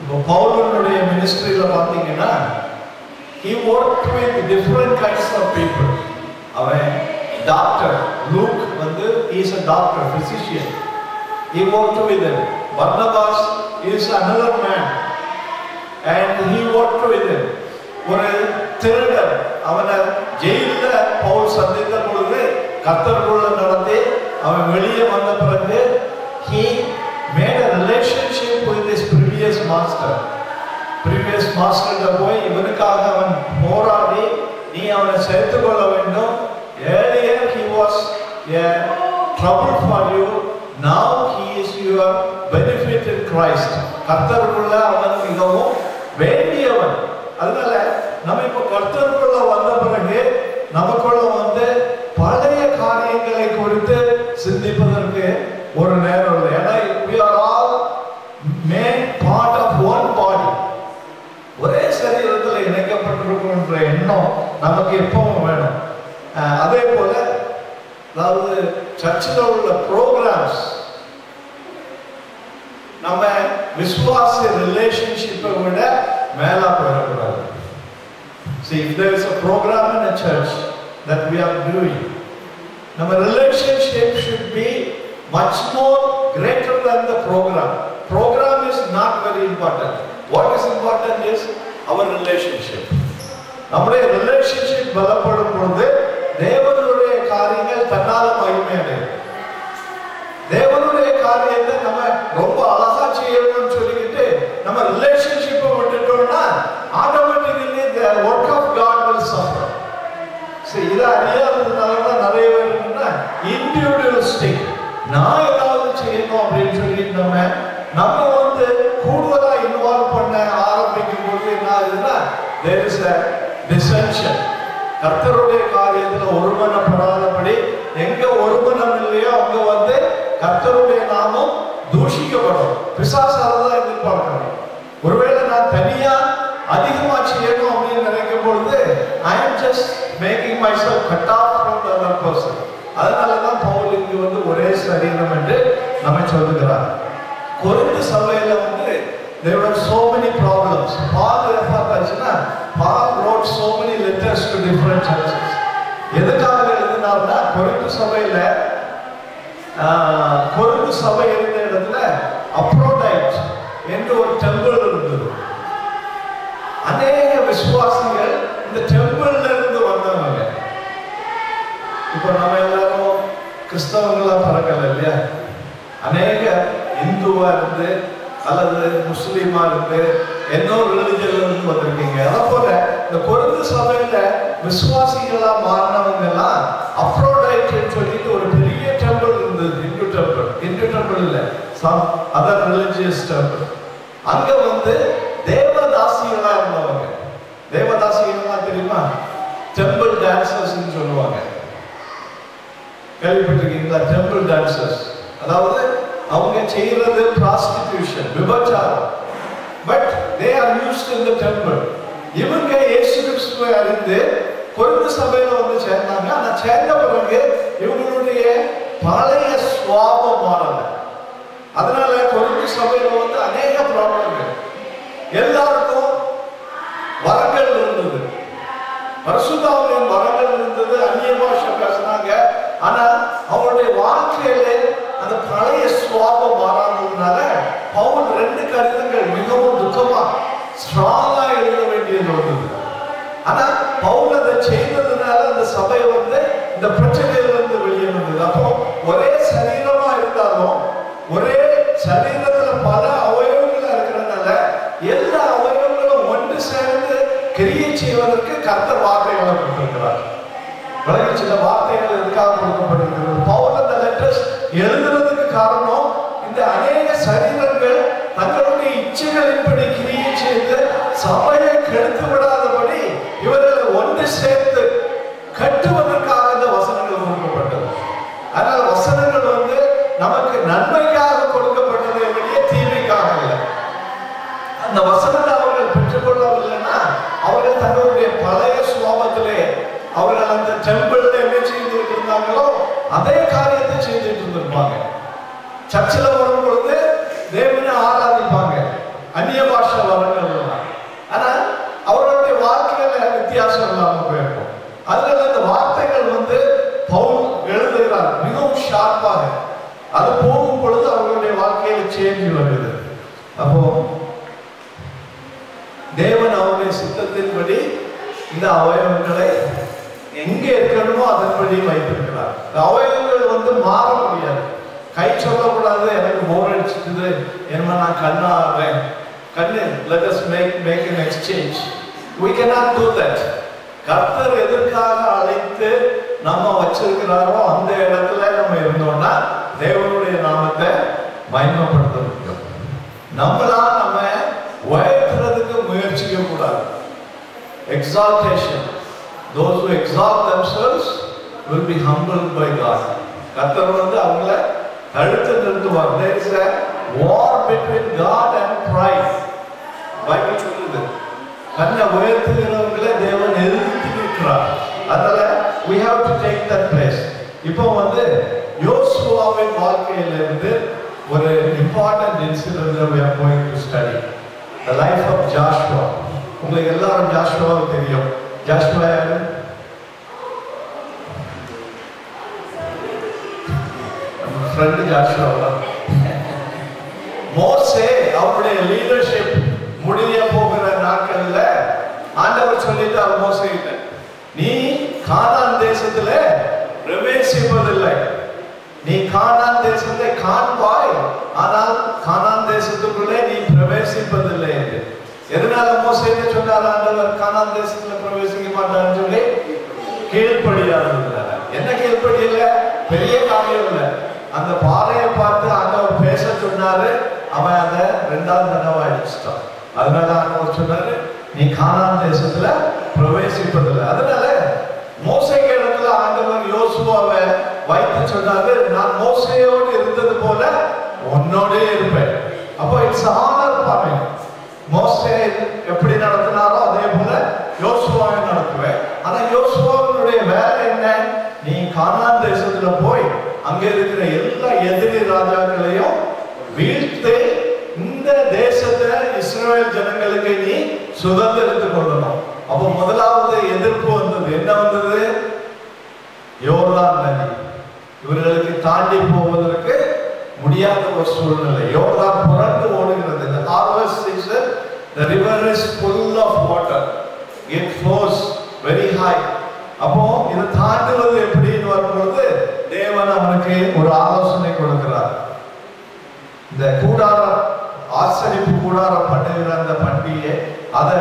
இப்போ பவுலுடைய மினிஸ்ட்ரியில பார்த்தீங்கன்னா he worked with different kinds of people. அவன் டாக்டர், லூக் வந்து he is a doctor, physician. He worked with him. Barnabas is another man and he worked with him. ஒரு திருடர், அவனை ஜெயில பவுல் சந்தித்த பொழுது கர்த்தருக்குள்ள நடத்தி அவன் வெளியே வந்த பிறகு he made a relationship with his previous master. previous master போய் இவனுக்காக அவன் போராடி நீ அவனை சேர்த்து கொள்ள வேண்டும். earlier he was a trouble for you, now he is your benefit in Christ. கர்த்தருக்குள்ள அவன் மிகவும் வேண்டியவன். அதனால நம்ம இப்ப கர்த்தருக்குள்ள வந்த பிறகு நமக்குள்ள வந்து பழைய காரியங்களை குறித்து சிந்திப்பதற்கு ஒரு நேரம் இல்லை. ஏன்னா we are all made part of one body. ஒரே சரீரத்தில் இணைக்கப்பட்டிருக்கின்ற எண்ணம் நமக்கு எப்பவும் வேணும். அதே போல அதாவது சர்ச்சில் உள்ள ப்ரோக்ராம்ஸ் நம்ம விசுவாச ரிலேஷன்ஷிப்பை விட மேலா போயிடக்கூடாது. See, if there is a program in a church that we are doing, our relationship should be much more greater than the program. Program is not very important. What is important is our relationship. நம்முடைய relationship பலப்படும் பொழுது தேவனுடைய காரியங்கள் தன்னால மகிமையடையும். தேவனுடைய காரியத்தை நம்ம ரொம்ப அழகா செய்யணும்னு சொல்லிக்கிட்டு நம்ம ரிலேஷன்ஷிப்பை விட்டுட்டோம்னா automatically the work of God will suffer. சரி, இதை அறியாததுனால தான் நிறைய பேர் என்னன்னா இண்டிவிஜுவலிஸ்டிக், நான் ஏதாவது செய்யணும் அப்படின்னு சொல்லிட்டு நம்ம வந்து கூடுதலா இன்வால்வ் பண்ண ஆரம்பிக்கும் போது என்ன ஆகுதுன்னா there is a dissension. கர்த்தருடைய காரியத்துல ஒருமனப்படாதபடி எங்க ஒருமனம் இல்லையோ அங்க வந்து கர்த்தருடைய நாமம் தூஷிக்கப்படும். பிசாசாலதான் எதிர்பார்க்கணும். ஒருவேளை நான் தனியா அதிகமா செய்யணும் அப்படின்னு நினைக்கும் பொழுது I am just making myself cut off from the other person. அதனாலதான் பவுல் இங்கு வந்து ஒரே சரீரம் என்று நம்ம சொல்லுகிறார். கொரிந்து சபையில வந்து there were so many problems. Paul wrote so many letters to different churches. எதுக்காக எழுதினார்னா கொரிந்து சபையில கொரிந்து சபை இருந்த இடத்துல அப்ரோடைட் என்று ஒரு டெம்பிள் இருந்தது. அநேக விசுவாசிகள் இந்த டெம்பிள்ல இருந்து வந்தவங்க. இப்ப நம்ம எல்லாரும் கிறிஸ்தவங்களா பிறக்கல இல்லையா? அநேக இந்துவா இருந்து அல்லது முஸ்லீமா இருந்து இன்னொரு ரிலிஜன்ல இருந்து வந்திருக்கீங்க. அதை போல இந்த கொரிந்து சபையில விசுவாசிகளா மாறினவங்க எல்லாம் அப்ரோடைட் சொல்லிட்டு ஒரு பெரிய டெம்பிள் இருந்தது. இந்து டெம்பிள் இல்ல, சம் அதர் ரிலிஜியஸ் டெம்பிள். அங்க வந்து தேவதாசிகளா இருந்தவங்க. தேவதாசிகள்னா தெரியுமா? டெம்பிள் டான்சர்ஸ் சொல்லுவாங்க. கேள்விப்பட்டிருக்கீங்களா? டெம்பிள் டான்சர்ஸ் அதாவது அவங்க செய்யறது ப்ராஸ்டிடியூஷன், விபச்சாரம். But they are used in the temple. இவங்க இயேசு கிறிஸ்துவை அறிந்து கொரிந்து சபையில வந்து சேர்ந்தாங்க. ஆனா சேர்ந்த பிறகு இவங்களுடைய பழைய சுவாபம் மாறல. அதனால கொரிந்து சபையில வந்து அநேக ப்ராப்ளங்கள். எல்லாருக்கும் வரங்கள் இருந்தது, பரிசுத்தாவின் வரங்கள் இருந்தது, அந்நிய பாஷை பேசினாங்க. ஆனா அவங்களுடைய வாழ்க்கையில அந்த பழைய சுவாபம் மாறாததுனால பவுல் 2 கடிதங்கள் மிகவும் துக்கமா ஸ்ட்ராங்கா எழுத வேண்டியது வந்தது. ஆனா பவுல் அதை செய்ததுனால அந்த சபை வந்து இந்த பிரச்சனையில இருந்து வெளியே வந்தது. அப்போ ஒரே சரீரமா இருந்தாலும் ஒரே சரீரத்துல பல அவயவங்களா இருக்கிறதுனால எல்லா அவயவங்களும் ஒன்று சேர்ந்து செய்வதற்கு கர்த்தர் வார்த்தைகளை கொடுத்திருக்கிறார். சில வார்த்தைகள் எதுக்காக கொடுக்கப்பட்டிருக்கிறது? பவுல் அந்த லெட்டர்ஸ் எழுதுறதுக்கு காரணம் இந்த அநேக சரீரங்கள் தங்களுடைய இச்சைகளின்படி கிரியை செய்து சபையை கெடுத்து விடாதபடி இவர்களை ஒன்று சேர்த்து கட்டுவதற்காக இந்த வசனங்கள் கொடுக்கப்பட்டது. அதனால வசனங்கள் நமக்கு நன்மைக்காக கொடுக்கப்பட்டது வெளியே தீமைக்காக இல்லை. அந்த வசனத்தை அவர்கள் பெற்றுக்கொள்ளவில்லைன்னா அவர்கள் தங்களுடைய பழைய சுபாவத்திலே அவர்கள் அந்த டெம்பிள்ல என்ன செய்துட்டு இருந்தாங்களோ அதே காரியத்தை செய்துட்டு இருந்திருப்பாங்க. சர்ச்சில் வரும் பொழுது தேவனை ஆராதிப்பாங்க, அந்நிய பாஷை வரங்கள். ஆனா அவர்களுடைய வாழ்க்கையில வித்தியாசம் இல்லாம போயிருக்கும். அதுல அந்த வார்த்தைகள் பவுல் எழுதுகிறார் மிகவும் ஷார்ப்பாக. அது போகும் பொழுது அவர்களுடைய வாழ்க்கையில சேஞ்ச் வருது. அப்போ தேவன் அவருடைய சித்தத்தின்படி இந்த அவயவங்களை எங்கே இருக்கணுமோ அதன்படி வைத்திருக்கிறார். அவயவங்கள் மாற முடியாது. கை சொல்லக்கூடாது, எனக்கு போர் அடிச்சுட்டு என்ன நான் கண்ணாடுறேன், கண்ணு let us make an exchange. We cannot do that. கர்த்தர் எதற்காக அழைத்து நம்ம வச்சிருக்கிறாரோ அந்த இடத்துல நம்ம இருந்தோம்னா தேவனுடைய நாமத்தை மகிமைப்படுத்த முடியும். நம்மளா நம்ம உயர்த்துறதுக்கு முயற்சிக்க கூடாது. Exaltation. Those who exalt themselves will be humbled by God. கர்த்தர் அவங்கள தடுத்து நிறுத்துவார். There is a war between God and pride. Bible சொல்லுது கண்ணை உயர்த்துகிறவர்களை தேவன் எதிர்த்து நிற்கிறார். அதனால we have to take that place. இப்போ யோசுவாவின் வாழ்க்கையிலிருந்து ஒரு important incident we are going to study. The life of Joshua. உங்களுக்கு எல்லாரும் ஜாஷுவாவை தெரியும். ஜாஷுவா யாரு? நம்ம ஃப்ரெண்ட் ஜாஷுவா. மோசே அவருடைய லீடர்ஷிப் முடிய போகிற நாட்கள்ல ஆண்டவர் சொல்லிட்டார் மோசே கிட்ட, நீ கானான் தேசத்துல பிரவேசிப்பதில்லை, நீ கானான் தேசத்தை காண்பாய், ஆனால் கானான் தேசத்துக்குள்ளே நீ பிரவேசிப்பதில்லை என்று. எதனால மோசே சொன்னார் ஆண்டவர் கானான் தேசத்துல பிரவேசிக்க மாட்டான்னு சொல்லி? கீழ்ப்படியாததுனால. என்ன கீழ்ப்படியல? பெரிய காரியம் இல்லை. அந்த பாறையை பார்த்து ஆண்டவர் பேச சொன்னாரு, அவன் அதை 2வது தடவை அடிச்சுட்டான். அதனால ஆண்டவர் சொன்னாரு, நீ கானான் தேசத்துல பிரவேசிப்பதில்லை. அதனால மோசேக்கு இடத்துல ஆண்டவர் யோசுவாவை வைத்து சொன்னாரு, நான் மோசேயோடு இருந்தது போல உன்னோடே இருப்பேன். அப்போ இட்ஸ் ஆனர் ஃபார் மீ. மோசே எப்படி நடத்தினாரோ அதே போல யோசுவாவை நடத்துவேன். ஆனா யோசுவாவினுடைய வேலை என்ன? நீ கானான் தேசத்துல போய் அங்க இருக்கிற எல்லா எதிரி ராஜாக்களையும் வீழ்த்து இந்த தேசத்தை இஸ்ரவேல் ஜனங்களுக்கு நீ சுதந்திரத்துக் கொள்ளணும். அப்போ முதலாவது எதிர்ப்பு வந்தது. என்ன வந்தது? யோர்தான் நதி. இவர்களுக்கு தாண்டி போவதற்கு முடியாத ஒரு சூழ்நிலை. யோர்தான் புரண்டு ஓடுகிறது. The harvest season, the river is full of water. It flows very high. அப்போ இதை தாண்டுவது எப்படின்னு வரும்பொழுது தேவன் அவனுக்கு ஒரு ஆலோசனை கொடுக்கிறார். இந்த கூடார ஆசரிப்பு கூடாரம் பண்ணுகிற அந்த பண்டிகை அதை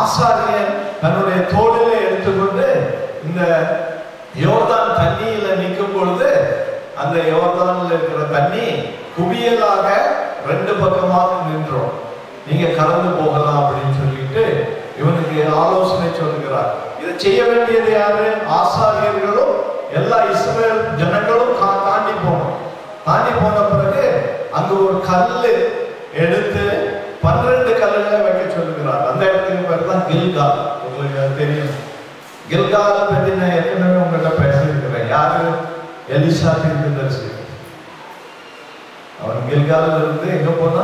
ஆசாரியன் தன்னுடைய தோளிலே எடுத்துக்கொண்டு இந்த யோர்தான் தண்ணியில நிற்கும் பொழுது அந்த யோர்தான்ல இருக்கிற தண்ணி குவியலாக 2 பக்கமாக நின்றோம். நீங்க கடந்து போகலாம் அப்படின்னு சொல்லிட்டு இவனுக்கு ஆலோசனை சொல்லுகிறார். இதை செய்ய வேண்டியது யாரு? ஆசாரியர்களும் எல்லா இஸ்ரவேல் ஜனங்களும் தாண்டி போனோம். தாண்டி போன பிறகு அங்க ஒரு கல்லு எடுத்து 12 கல்லுகளை வைக்க சொல்லுகிறார். அந்த இடத்துக்கு பேர் தான் கில்கால். உங்களுக்கு தெரியும். கில்கால பற்றி நான் ஏற்கனவே உங்கள்கிட்ட பேசியிருக்கிறேன். யாரு? எலிசா தீர்க்கதரிசி. அவன் கில்காலில் இருந்து எங்க போனா?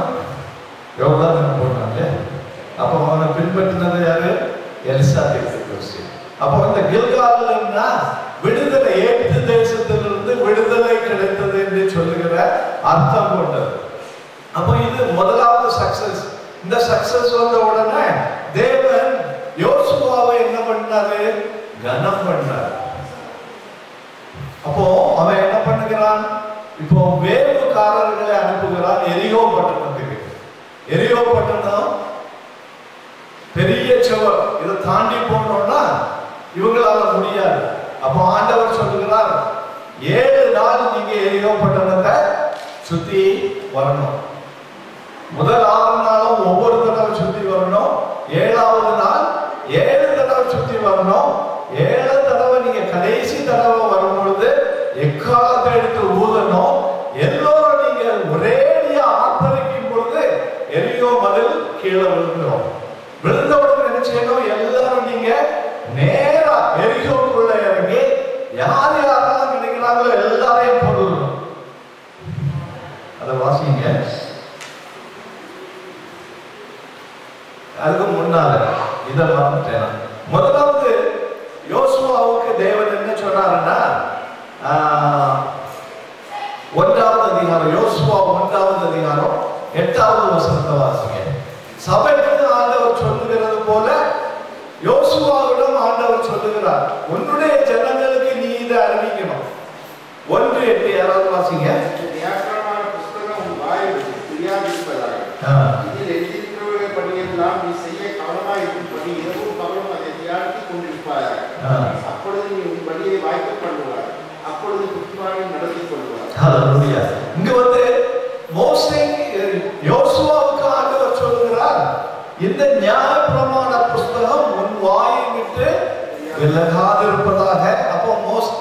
யோர்தான் போனாங்க. அப்போ அவனை பின்பற்றினது யாரு? எலிசா தீர்க்கதரிசி. அப்போ இந்த கில்காலில் இருந்தா விடுதலை, ஏற்று தேசத்திலிருந்து விடுதலை கிடைத்தது என்று சொல்லுகிற அர்த்தம் கொண்டது. அப்போ இது முதலாவது சக்சஸ். இந்த சக்சஸ் வந்த உடனே தேவன் யோசுவாவை என்ன பண்ணாரு? கனம் பண்ணார். அப்போ அவன் என்ன பண்ணுகிறான்? இப்போ வேவுக்காரர்களை அனுப்புகிறான் எரிகோ பட்டணத்துக்கு. எரிகோ பட்டணம் பெரிய சுவர். இதை தாண்டி போனோம்னா இவங்களால முடியாது. அப்போ ஆண்டவர் சொல்லுகிறார், 7 நாள் நீங்க எரிகோ பட்டணத்தை சுத்தி வரணும். முதல் 6 நாளும் ஒவ்வொரு தடவை சுத்தி வரணும். 7வது நாள் 7 தடவை சுத்தி வரணும். 7 தடவை நீங்க கடைசி தடவை வரும்பொழுது எக்காலத்தை எடுத்து ஊதணும். எல்லோரும் நீங்க ஒரேடியா ஆர்ப்பரிக்கும் பொழுது எரிகோ மதில் கீழே விழுந்துடும். விழுந்த உடனே என்ன செய்யணும்? எல்லாரும் நீங்க நேரா எரிகோக்குள்ள இறங்கி யார் யாரெல்லாம் நினைக்கிறாங்களோ எல்லாரையும் போடணும். அதை வாசிங்க. அதுக்கு முன்னால இதை மறந்துட்டேன். முதலாவது யோசுவாவுக்கு தேவன் என்ன சொன்னாருன்னா, 1வது அதிகாரம், யோசுவா 1வது அதிகாரம் 8வது வசனத்தை வாசிங்க. சபைக்கு ஆண்டவர் சொல்லுகிறது போல யோசுவாவிடம் ஆண்டவர் சொல்லுகிறார், உன்னுடைய ஜனங்களுக்கு நீ இதை அறிவிக்கணும். 1:8 யாராவது வாசிங்க. வியாக்கிரமான புஸ்தகம் உன் வாயில் புரியாதிருப்பதாக இதில் எழுதியிருக்கிறவர்களை படியெல்லாம் நீ செய்ய கவனமாக இருக்கும்படி இரவும் பகலும் அதை தியானித்துக் கொண்டிருப்பாயாக. அப்பொழுது நீ உன் வழியை வாய்க்க பண்ணுவார், அப்பொழுது புத்திமானை நடத்தி கொள்வார். ஹல்லேலூயா. இங்க வந்து மோசே யோசுவாவுக்கு ஆண்டவர் சொல்லுகிறார், இந்த நியாயப்பிரமாண புஸ்தகம் உன் வாயை விட்டு விலகாதிருப்பதாக. அப்போ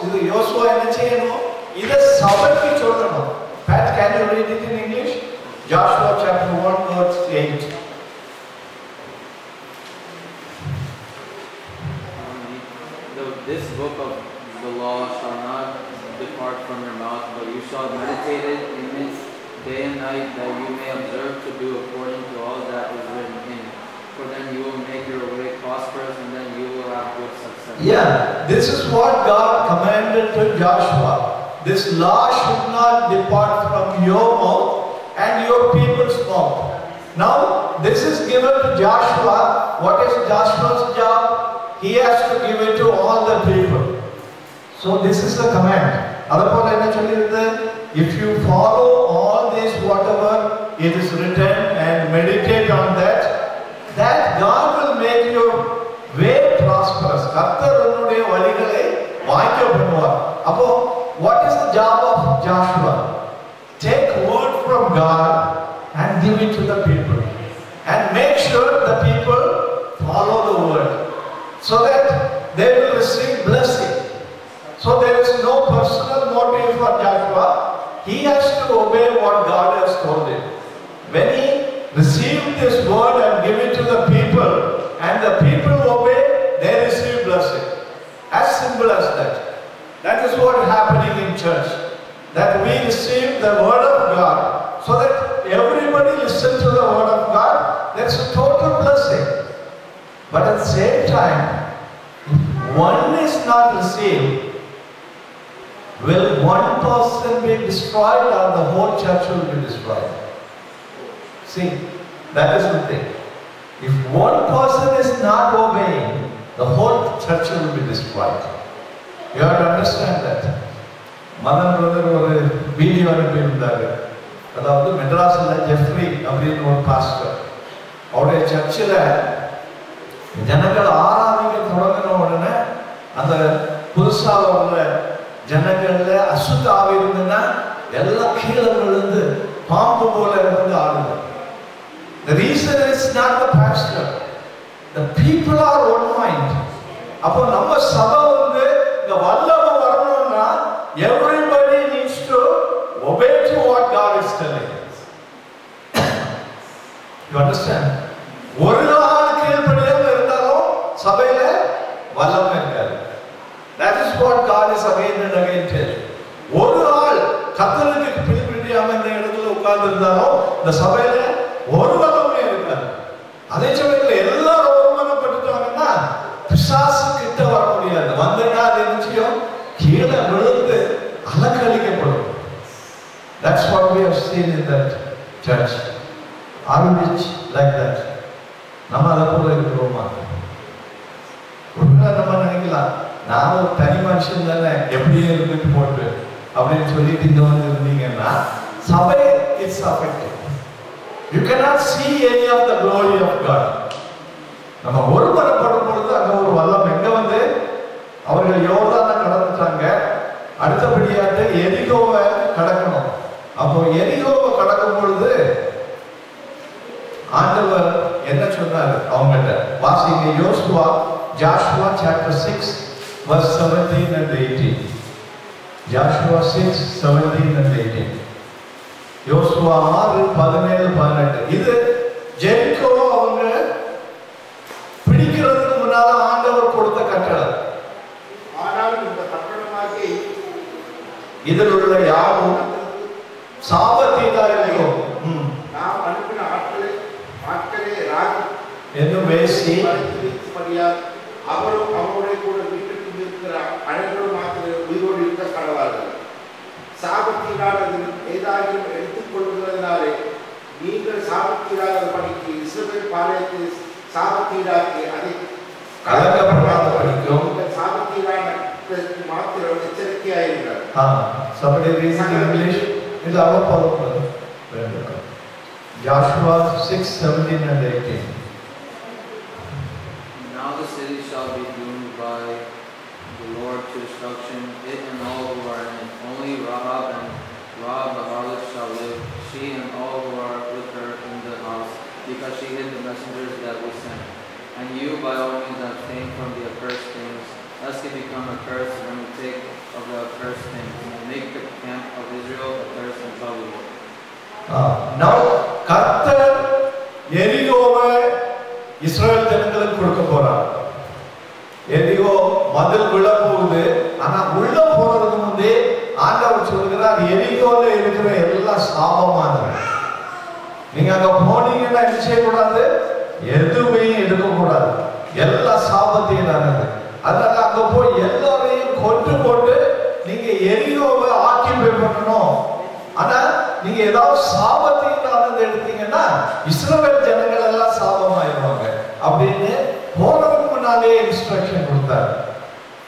இது யோசுவா என்ன செய்யணும்? இதை சபைக்கு சொல்லணும். Pat, can you read it in English? Joshua chapter 1 verse 8. This book of the law shall not depart from your mouth, but you shall meditate in it day and night, that you may observe to do according to all that is written in it. For then you will make your way prosperous, and then you will have good success. Yeah, this is what God commanded to Joshua. This law should not depart from your mouth and your people's mouth. Now, this is given to Joshua. What is Joshua's job? He has to give it to all the people. So this is the command. Adapole enna sollirudhu? If you follow all this, whatever it is written, and meditate on that, that God will make your way prosperous. கர்த்தர் உன்னுடைய வழிகளை வாய்க்க பண்ணுவார். அப்போ what is the job of Joshua? Take word from God and give it to the people, and make sure the people follow the word, so that they will receive blessing. So there is no personal motive for Joshua. He has to obey what God has told him. When he received this word and give it to the people, and the people obey, they receive blessing. As simple as that. That is what is happening in church. That we receive the word of God, so that everybody listen to the word of God. That's a total blessing. But at the same time, if one is not received, will one person be destroyed, or the whole church will be destroyed? See, that is the thing. If one person is not obeying, the whole church will be destroyed. You have to understand that. Madan brother ஒரு video அனுப்பியிருந்தாரு. அதாவது மெட்ராஸில் Jeffrey அப்படின்னு ஒரு pastor, அவருடைய சர்ச்சில் ஜனங்கள் ஆராதிக்க தொடங்கின உடனே அந்த புதுசாக வர்ற ஜனங்கள்ல அசுத்த ஆவி இருந்துன்னா எல்லாம் கீழே விழுந்து பாம்பு போல இருந்து ஆடுது. The reason is not the pastor. The people are one mind. அப்போ நம்ம சபை வந்து இந்த வல்லமை வரணும்னா everybody needs to obey to what God is telling us. You understand? ஒரு நாள் கீழ்ப்படியாம இருந்தாலும் சபையில வல்லமை இருக்காது. That is what God is again and again telling. ஒரு ஆள் கர்த்தருக்கு கீழ்ப்படியாம இந்த இடத்துல உட்கார்ந்து இருந்தாலும் இந்த சபையில ஒரு வல்லமை இருக்காது. அதே சமயத்தில் எல்லாரும் ஒருமனப்பட்டுட்டாங்கன்னா பிசாசு கிட்ட வர முடியாது. வந்தா அது நிச்சயம் கீழே விழுந்து அலக்கழிக்கப்படும். That's what we have seen in that church. Are we like that? நம்ம அதை போல இருக்கிறோமா? ஒருவேளை நம்ம நினைக்கலாம், நான் ஒரு தனி மனுஷன் தானே, எப்படியே இருந்துட்டு போட்டு அப்படின்னு சொல்லிட்டு இங்க வந்து இருந்தீங்கன்னா சபை it's affected. You cannot see any of the glory of God. நம்ம ஒருமனப்படும் பொழுது அங்க ஒரு வல்லம் எங்க வந்து அவர்கள் யோர்தானை கடந்துட்டாங்க. அடுத்தபடியாக எரிகோவை கடக்கணும். அப்போ எரிகோவை கடக்கும் பொழுது ஆண்டவர் என்ன சொன்னார் அவங்ககிட்ட? வாசிங்க யோசுவா, Joshua chapter 6 verse 17 and 18. Joshua 6 17 and 18. யோசுவா 6 17 18. இது ஜெரிகோ அவங்க பிடிக்கிறதுக்கு முன்னால ஆண்டவர் கொடுத்த கட்டளை. ஆனாலும் இந்த கட்டணமாகி இதில் உள்ள யாரும் சாபத்தீதா இருக்கும். நாம் அனுப்பின ஆட்களே ராஜ் என்னும் வேசி அவரும் அவருடைய கூட வீட்டுக்கு இருக்கிற அனைவரும் மாத்திர உயிரோடு இருக்க கடவார்கள். சாபத்தினால் ஏதாகிலும் எடுத்துக் கொள்வதனாலே நீங்கள் சாபத்தீராத படிக்கு இஸ்ரவேல் பாளையத்தை சாபத்தீராக்கி அதை கலக்கப்படாத படிக்கும் சாபத்தீரான மாத்திரம் எச்சரிக்கையாயிருந்தார். Somebody read in English. இது அவர் பார்ப்பது. Joshua 6 17 and 18. Now the city shall be doomed by the Lord to destruction, it and all who are in it. Only Rahab the harlot shall live, she and all who are with her in the house, because she hid the messengers that we sent. And you by all means abstain from the accursed things, lest it become accursed when you take of the accursed things, and make the camp of Israel accursed and trouble. Now கர்த்தர் எரிகோவை இஸ்ரவேல் ஜனங்களுக்கு கொடுக்க போறார். எரிகோ மதில் விழ போகுது. ஆனா உள்ள போறதுக்கு முன்னே ஆண்டவர் சொல்கிறார், எரிகோல இருக்கிற எல்லா சாபமானது. நீங்க அங்க போனீங்கன்னா என்ன செய்யக்கூடாது? எதுவுமே எடுக்கக்கூடாது. எல்லா சாபத்தையும் நடந்தது. அதனால அங்க போய் எல்லாரையும் கொண்டு போட்டு நீங்க எரிகோவை ஆக்கிபை பண்ணணும். ஆனா நீங்க ஏதாவது சாபத்தினால எடுத்தீங்கன்னா இஸ்ரவேல் ஜனங்கள் எல்லாம் சாபமாயிருவாங்க அப்படின்னு போனதுக்கு முன்னாலே இன்ஸ்ட்ரக்ஷன் கொடுத்தார்.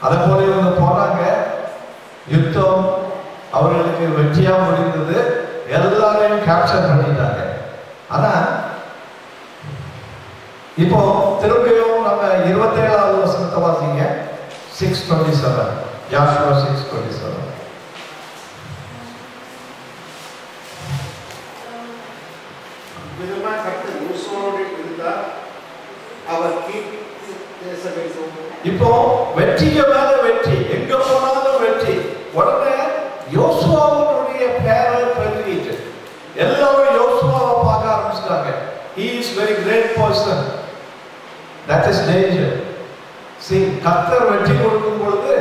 அதை போல இவங்க போனாங்க. யுத்தம் அவர்களுக்கு வெற்றியா முடிந்தது. எல்லாரையும் கேப்சர் பண்ணிட்டாங்க. ஆனா இப்போ திரும்பியும் நம்ம 27வது வசனத்தை வாசிங்க. 6:27. Joshua 6:27. விதமாக கர்த்தர் யோசுவாவோடு இருந்தார். அவர் பேச வேண்டும். இப்போ வெற்றிக்கு மேல வெற்றி, எங்க போனாலும் வெற்றி. உடனே யோசுவாவுடைய பேரை பெருகிட்டு எல்லாரும் யோசுவாவை பார்க்க ஆரம்பிச்சிட்டாங்க. He is very great person. That is danger. See, கர்த்தர் வெற்றி கொடுக்கும் பொழுது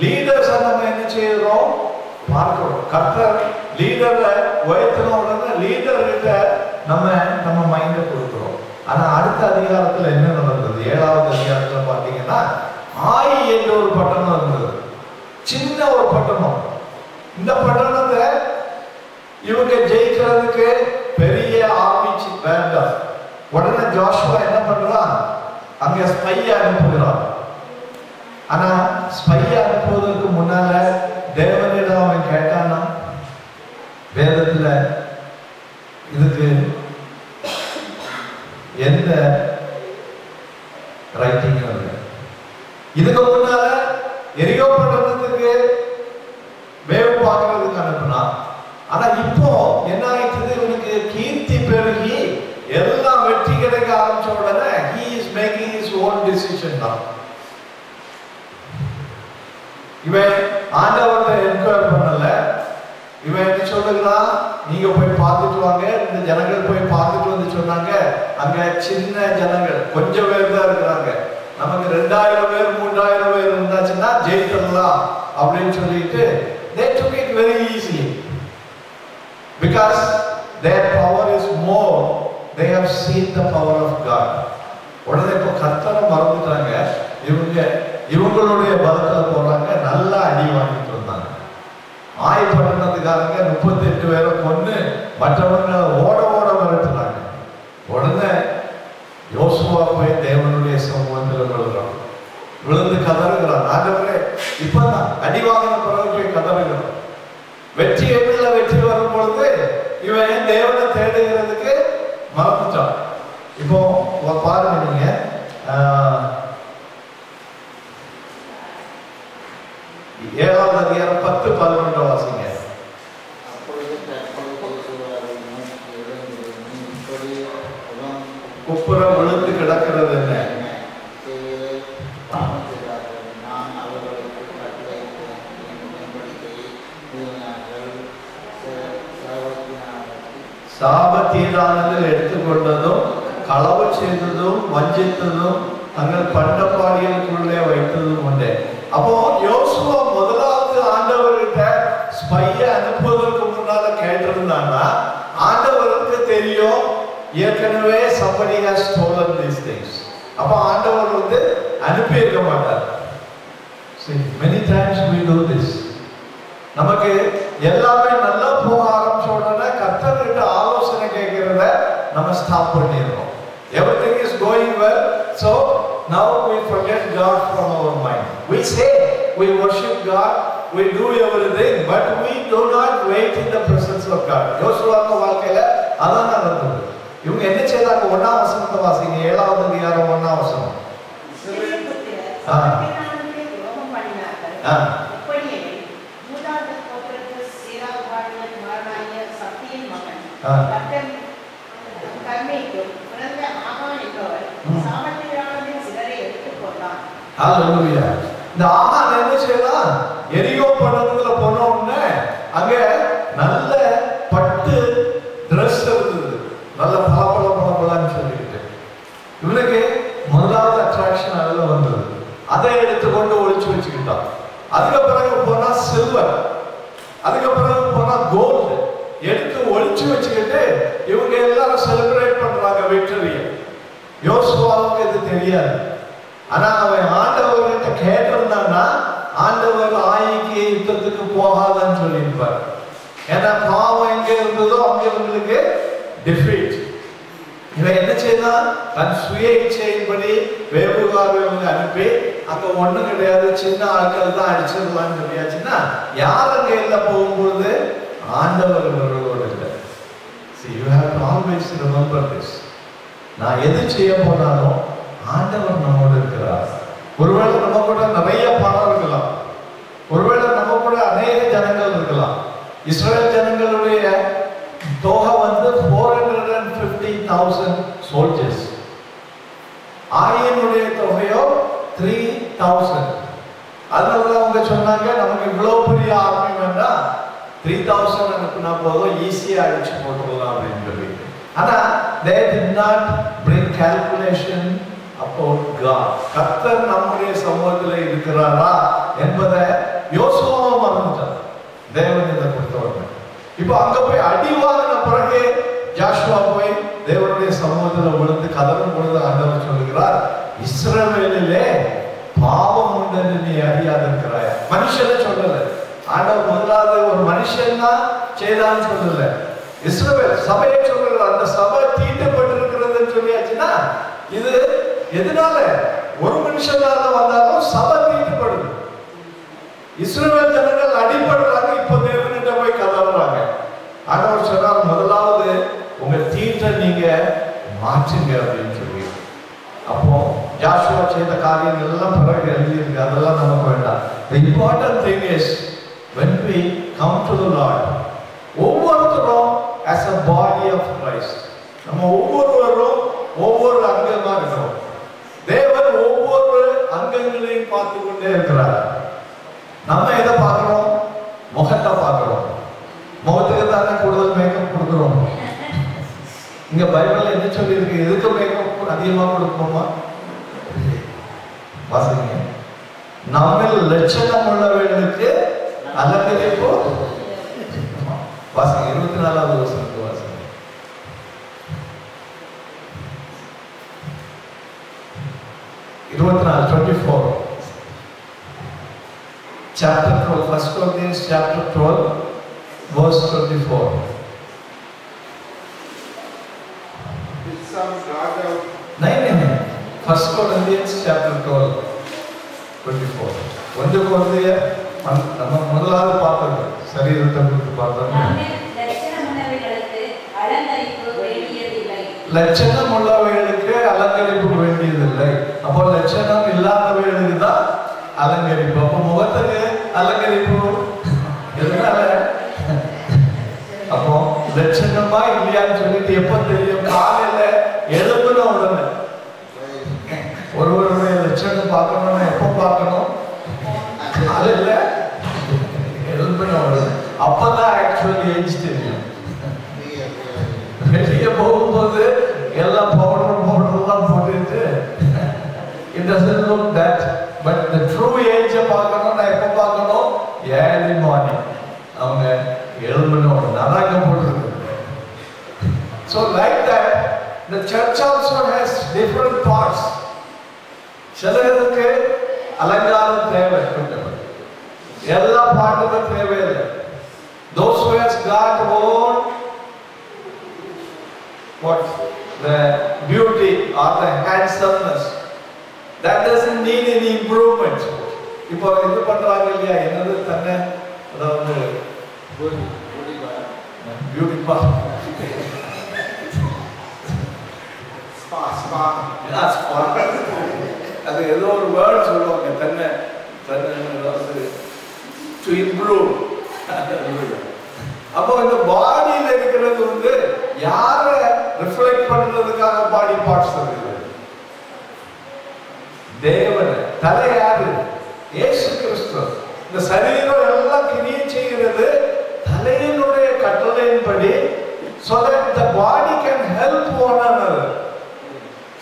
லீடர்ஸ் நம்ம என்ன செய்யறோம் பார்க்கிறோம். கர்த்தர் லீடரை உயர்த்தின உடனே லீடர் கிட்ட நம்ம மைண்ட கொடுக்கிறோம். ஆனா அடுத்த அதிகாரத்துல என்ன நடந்தது? 7வது அதிகாரத்துல பாத்தீங்கன்னா ஆயி என்ற ஒரு பட்டணம் இருந்தது. சின்ன ஒரு பட்டணம். இந்த பட்டணத்தை இவங்க ஜெயிக்கிறதுக்கு பெரிய ஆர்மி வேண்டாம். உடனே ஜோஷுவா என்ன பண்றான்? அங்க ஸ்பையை அனுப்புகிறான். ஆனா ஸ்பையை அனுப்புவதற்கு முன்னால தேவனிடம் அவன் கேட்டானா? வேதத்துல இதுக்கு எந்த ரைட்டிங் இல்லை. இதுக்கு முன்னால எரிகோ பட்டணத்துக்கு வேவு பார்க்கறதுக்கு அனுப்புனா. ஆனா இப்போ என்ன ஆயிடுது? இவனுக்கு கீர்த்தி பெருகி எல்லாம் வெற்றி கிடைக்க ஆரம்பிச்ச உடனே he is making his own decision now. இவன் ஆண்டவரை என்கொயர் பண்ணல. இவன் என்ன சொல்லுகிறான்? நீங்க போய் பார்த்துட்டு வாங்க. இந்த ஜனங்கள் போய் பார்த்துட்டு வந்து சொன்னாங்க, அங்க சின்ன ஜனங்கள் கொஞ்சம் பேர் தான் இருக்கிறாங்க. நமக்கு 2000 பேர் 3000 பேர் இருந்தாச்சுன்னா ஜெயிக்கலாம் அப்படின்னு சொல்லிட்டு they took it very easily because their power is more. They have seen the power of God. உடனே இப்போ கர்த்தரை மறந்துட்டாங்க. இவங்களுடைய பலத்துல போறாங்க. நல்லா அடி வாங்கிட்டு இருந்தாங்க. ஆயப்பட்டினத்துக்காரங்க 38 பேரை கொண்டு மற்றவங்க ஓட விரட்டுறாங்க. உடனே யோசுவா போய் தேவனுடைய சமூகத்தில் விழுந்து கதறுகிறான். ஆண்டவரே, இப்பதான் அடி வாங்கின பிறகு போய் கதறுகிறான். வெற்றி எண்ணில் வெற்றி வரும் பொழுது இவன் தேவனை தேடுகிறதுக்கு மறந்துட்டான். இப்போ பாருங்க, நீங்க 10:11 வாசிங்க. குப்புற விழுந்து கிடக்கிறது என்ன? சாபத்தீடானதில் எடுத்துக்கொண்டதும் களவு செய்ததும் வஞ்சித்ததும் தங்கள் பண்டப்பாடிகளுக்குள்ளே வைத்ததும் உண்டு. அப்போ யோசுவா முதலாவது ஆண்டவர்கிட்ட ஸ்பைய அனுப்புவதற்கு முன்னால கேட்டிருந்தாங்கன்னா ஆண்டவருக்கு தெரியும் ஏற்கனவே somebody has stolen these things. அப்ப ஆண்டவர் வந்து அனுப்பி இருக்க மாட்டார். See, many times we do this. நமக்கு எல்லாமே நல்லா போக ஆரம்பிச்ச உடனே கர்த்தர்கிட்ட ஆலோசனை கேட்கிறத நம்ம ஸ்டாப் பண்ணிடுறோம். Everything is going well, so now we forget God from our mind. We say we worship God, we do everything, but we do not wait in the presence of God. யோசுவாவுக்கு வாழ்க்கையில அதான் நடந்தது. இவங்க என்ன செய்தாங்க? 1ஆம் வசனத்தை வாசிங்க. 7வது அதிகாரம் 1ஆம் வசனம். ஹalleluya. இந்த ஆகான் என்ன செய்தான்? எரிகோ பட்டணத்துல போன உடனே அங்க நல்ல பட்டு Dress இருந்தது, நல்ல பளபளன்னு சொல்லிட்டு. இவனுக்கு முதலாவது அட்ராக்ஷன் அதில் வந்தது. அதை எடுத்துக்கொண்டு ஒழிச்சு வச்சுக்கிட்டான். அதுக்கு பிறகு போனா சில்வர், அதுக்கு பிறகு போனா கோல்டு எடுத்து ஒழிச்சு வச்சுக்கிட்டு இவங்க எல்லாரும் செலிப்ரேட் பண்றாங்க விக்டரியை. யோசுவாவுக்கு இது தெரியாது. ஆனா அவன் ஆண்டவர்கிட்ட கேட்டிருந்தான்னா ஆண்டவர் ஆயிக்கு யுத்தத்துக்கு போகாதன்னு சொல்லியிருப்பார். ஏன்னா பாவம் எங்க இருந்ததோ அங்க இவங்களுக்கு டிஃபீட். இவன் என்ன செய்தான்? தன் சுய இச்சையின்படி வேவுகாரவங்க அனுப்பி அங்க ஒண்ணும் கிடையாது, சின்ன ஆட்கள் தான் அடிச்சிடலாம்னு சொல்லியாச்சுன்னா யார் அங்க எல்லாம் போகும்போது ஆண்டவர் இவர்களோடு இல்லை. See, you have to always remember this. நான் எது செய்ய போனாலும் ஆண்டவர் நம்மோடு இருக்கிறார். ஒருவேளை நம்ம கூட நிறைய பணம் இருக்கலாம், ஒருவேளை நம்ம கூட அநேக ஜனங்கள் இருக்கலாம். இஸ்ரேல் ஜனங்களுடைய தொகை வந்து 450,000 soldiers. ஆயனுடைய தொகையோ 3,000. அதனால அவங்க சொன்னாங்க நமக்கு இவ்வளவு பெரிய ஆர்மி வேண்டாம், 3,000 அனுப்புனா போதும், ஈஸியா அடிச்சு போட்டுக்கலாம் அப்படின்னு சொல்லி. ஆனா they did not bring calculation about God. கர்த்தர் நம்முடைய சமூகத்தில் இருக்கிறாரா என்பதை யோசுவா மறந்துட்டார். தேவன் இதை கொடுத்தவர்கள். இப்போ அங்க போய் அடி வாங்கின பிறகு ஜாஷுவா போய் தேவனுடைய சமூகத்தில் விழுந்து கதறும் பொழுது ஆண்டவர் சொல்லுகிறார், இஸ்ரவேலிலே பாவம் உண்டு என்று நீ அறியாதிருக்கிறாய். மனுஷனை சொல்லல ஆண்டவர், முதலாவது ஒரு மனுஷன் தான் செய்தான்னு சொல்லல, இஸ்ரவேல் சபையை சொல்லுகிறார். அந்த சபை தீட்டப்பட்டிருக்கிறதுன்னு சொல்லியாச்சுன்னா இது எதனால? ஒரு மனுஷனால வந்தாலும் சபை தீட்டப்படுது. இஸ்ரவேல் ஜனங்கள் அடிபடுறாங்க, இப்ப தேவனிட்ட போய் கதறாங்க. ஆண்டவர் சொன்னார், முதலாவது உங்க தீட்டை நீங்க மாற்றுங்க அப்படின்னு சொல்லி. அப்போ ஜாஷுவா செய்த காரியங்கள் எல்லாம் பிறகு எழுதியிருக்கு, அதெல்லாம் நமக்கு வேண்டாம். The important thing is when we come to the Lord, ஒவ்வொருத்தரும் as a body of Christ, நம்ம ஒவ்வொருவரும் ஒவ்வொரு அங்கமா இருக்கிறோம். தேவன் ஒவ்வொரு அங்கங்களையும் பார்த்து கொண்டே இருக்கிறார். நம்ம எதை பார்க்கிறோம்? முகத்தை பார்க்கிறோம். முகத்துக்கு தானே கூடுதல் மேக்கப் கொடுக்குறோம். இங்க பைபிள்ல என்ன சொல்லி இருக்கு? எதுக்கு மேக்கப் அதிகமா கொடுக்கணுமா? வாசிங்க. நம்மில் லட்சணம் உள்ளவர்களுக்கு அலங்கரிப்பு. வாசிங்க 24வது வசனத்தை வாசிங்க. Chapter 12, 1 Corinthians chapter 12, verse 24. नहीं 1 Corinthians chapter 12, 24. 1 Corinthians நம்ம முதலாவது பார்த்தது சரீரத்தை குறித்து பார்த்தோம். லட்சணம் உள்ளவர்களுக்கு அலங்கரிப்பு வேண்டியதில்லை. அப்போ லட்சணம் இல்லாதவர்களுக்கு தான் அலங்கரிப்பு. அப்போ முகத்துக்கு அலங்கரிப்பு இல்லையான்னு சொல்லிட்டு எப்ப தெரியும்? காலையில எழுப்புன உடனே. ஒருவருடைய லட்சணம் பார்க்கணும்னா எப்ப பார்க்கணும்? காலையில எழுப்புன உடனே. அப்பதான் ஆக்சுவலி ஏஜ் தெரியும். வெளியே போகும்போது எல்லாம் பவுடர்லாம் போட்டுட்டு it doesn't look that, but the true age பார்க்கணும். நான் எப்ப பார்க்கணும்? early morning. அவங்க எழும்பணும் நராங்க போட்டுருக்கு. So like that, the church also has different parts. சிலருக்கு அலங்காரம் தேவை, எல்லா பாட்டுக்கும் தேவையில்லை. Those who has got own what the beauty or the handsomeness, that doesn't need any improvement. இப்போ இது பண்றாங்க இல்லையா, என்னது தன்னை அதாவது பியூட்டி பார்லர், அது ஏதோ ஒரு வேர்ட் சொல்லுவாங்க, தன்னை டு இம்ப்ரூவ். அப்போ இந்த பாடியில் இருக்கிறது வந்து யாரை ரிஃப்ளெக்ட் பண்றதுக்காக பாடி பார்ட்ஸ் இருக்குது? தேவன். தலை யாரு? இயேசு கிறிஸ்து. இந்த சரீரம் எல்லாம் கிரியை செய்கிறது தலையினுடைய கட்டளையின்படி, so that the body can help one another,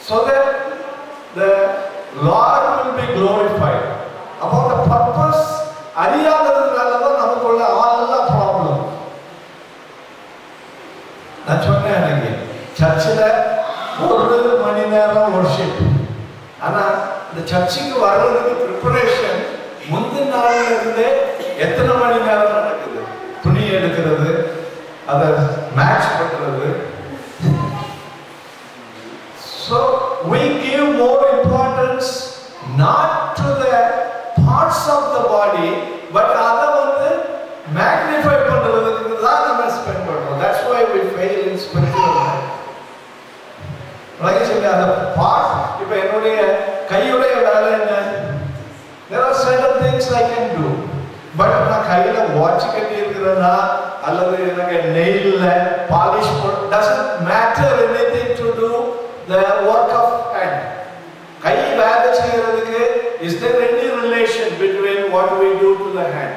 so that the Lord will be glorified. About the purpose அறியாததுனால தான் நமக்குள்ள எல்லா ப்ராப்ளம். நான் சொன்னேன் அன்னைக்கு சர்ச்சில் 1 மணி நேரம் வர்ஷிப். ஆனா இந்த சர்ச்சுக்கு வர்றதுக்கு ப்ரிப்பரேஷன் முந்தின நாள்ல இருந்தே எத்தனை மணி நேரம் நடக்குது? துணி எடுக்கிறது, அதை மேட்ச் பண்றது. So we give more importance not to the parts of the body, but அதை வந்து magnify பண்றதுக்கு தான் நம்ம ஸ்பெண்ட் பண்றோம். That's why we fail in spiritual life. அந்த part, இப்ப என்னுடைய கையுடைய வேலை என்ன? There are certain things I can do, but நான் கையில வாட்ச் கட்டி இருக்கிறேன்னா அல்லது எனக்கு நெயில்ல polish doesn't matter anything to do the work of hand. கை வேலை செய்யறதுக்கு is there any relation between what we do to the hand?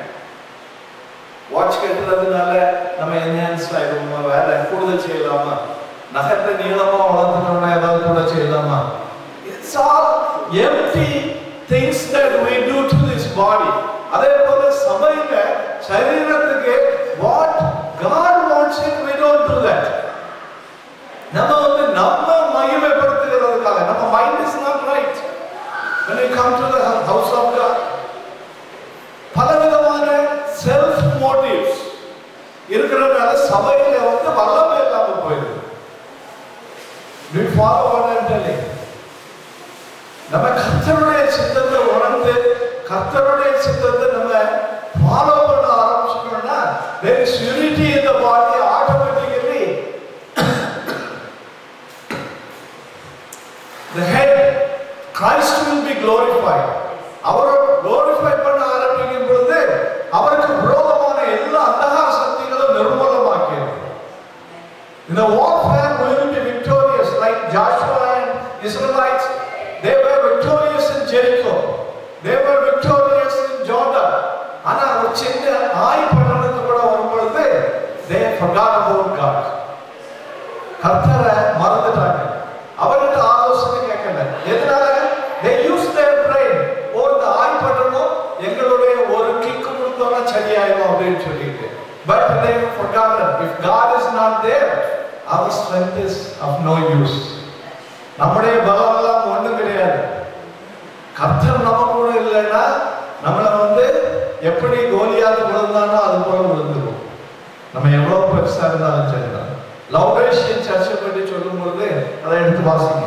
Watch கட்டுறதுனால நம்ம என்ஹான்ஸ் ஆயிடுமா? வேலை கூடுதல் செய்யலாமா? நகத்தை நீளமா வளர்த்துட்டோம்னா ஏதாவது கூட செய்யலாமா? It's all empty things that we do to this body. அதே போல சபையில சரீரத்துக்கு what God wants it, we don't do that. நம்ம வந்து நம்ம மகிமைப்படுத்துகிறதுக்காக, நம்ம mind is not right when we come to the house of God. பலவிதமான செல்ஃப் மோட்டிவ்ஸ் இருக்கிறதுனால சபையில வந்து வல்லமை இல்லாம போயிடுது. We follow what I'm telling. நம்ம கர்த்தருடைய சித்தத்தை உணர்ந்து கர்த்தருடைய சித்தத்தை நம்ம ஃபாலோ பண்ண ஆரம்பிச்சோம்னா there is unity in the body. Automatically the head Christ will be glorified. அவரை glorify பண்ண ஆரம்பிக்கும் பொழுது அவருக்கு விரோதமான எல்லா அந்தகார சக்திகளும் நிர்மூலமாக்கியது. In the warfare we will be victorious, like Joshua and Israelites. They were victorious in Jericho. They were victorious in Jordan. ஆனா ஒரு சின்ன ஆய் பட்டணத்துக்கு கூட வரும்பொழுது they forgot about God. கர்த்தரை மறந்துட்டாங்க. அவர்கிட்ட ஆலோசனை கேட்கல. எதனால? They used their brain. இந்த ஆய் பட்டணம் எங்களுடைய ஒரு கிக் கொடுத்தோம்னா சரியாயிடும் அப்படின்னு சொல்லிட்டு. But they forgotten. If God is not there, our strength is of no use. நம்முடைய பலம் எல்லாம் ஒண்ணும் கிடையாது. கர்த்தர் நம்ம கூட இல்லைன்னா நம்மளை வந்து எப்படி கோலியாத் விழுந்தானோ அது போல விழுந்துடும். நம்ம எவ்வளவு பெருசா இருந்தாலும் சரிதான். லவ்ரேஷியன் சர்ச்சை பற்றி சொல்லும் பொழுது அதை எடுத்து வாசிங்க.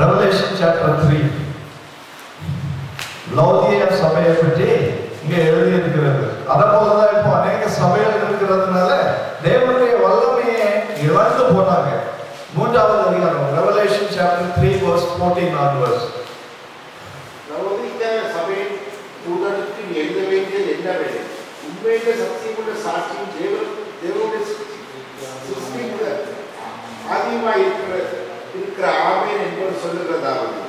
ரெவலேஷன் சாப்டர் 3 லௌதிய சபையை பற்றி இங்க எழுதி இருக்கிறது. அதை போலதான் இப்போ அநேக சபைகள் இருக்கிறதுனால தேவனுடைய வல்லமையை இழந்து போனாங்க. 3வது அதிகாரம் ரெவலேஷன் சாப்டர் 3 verse 14 onwards. லவோதிக்கேய சபையின் தூதனுக்கு எழுத வேண்டியது என்னவெனில், உண்மையிலே சத்தியமுள்ள சாட்சியும் தேவனுடைய சிருஷ்டிக்கும் ஆதியமாய் இருக்கிற ஆமென் என்று சொல்லுகிறதாவது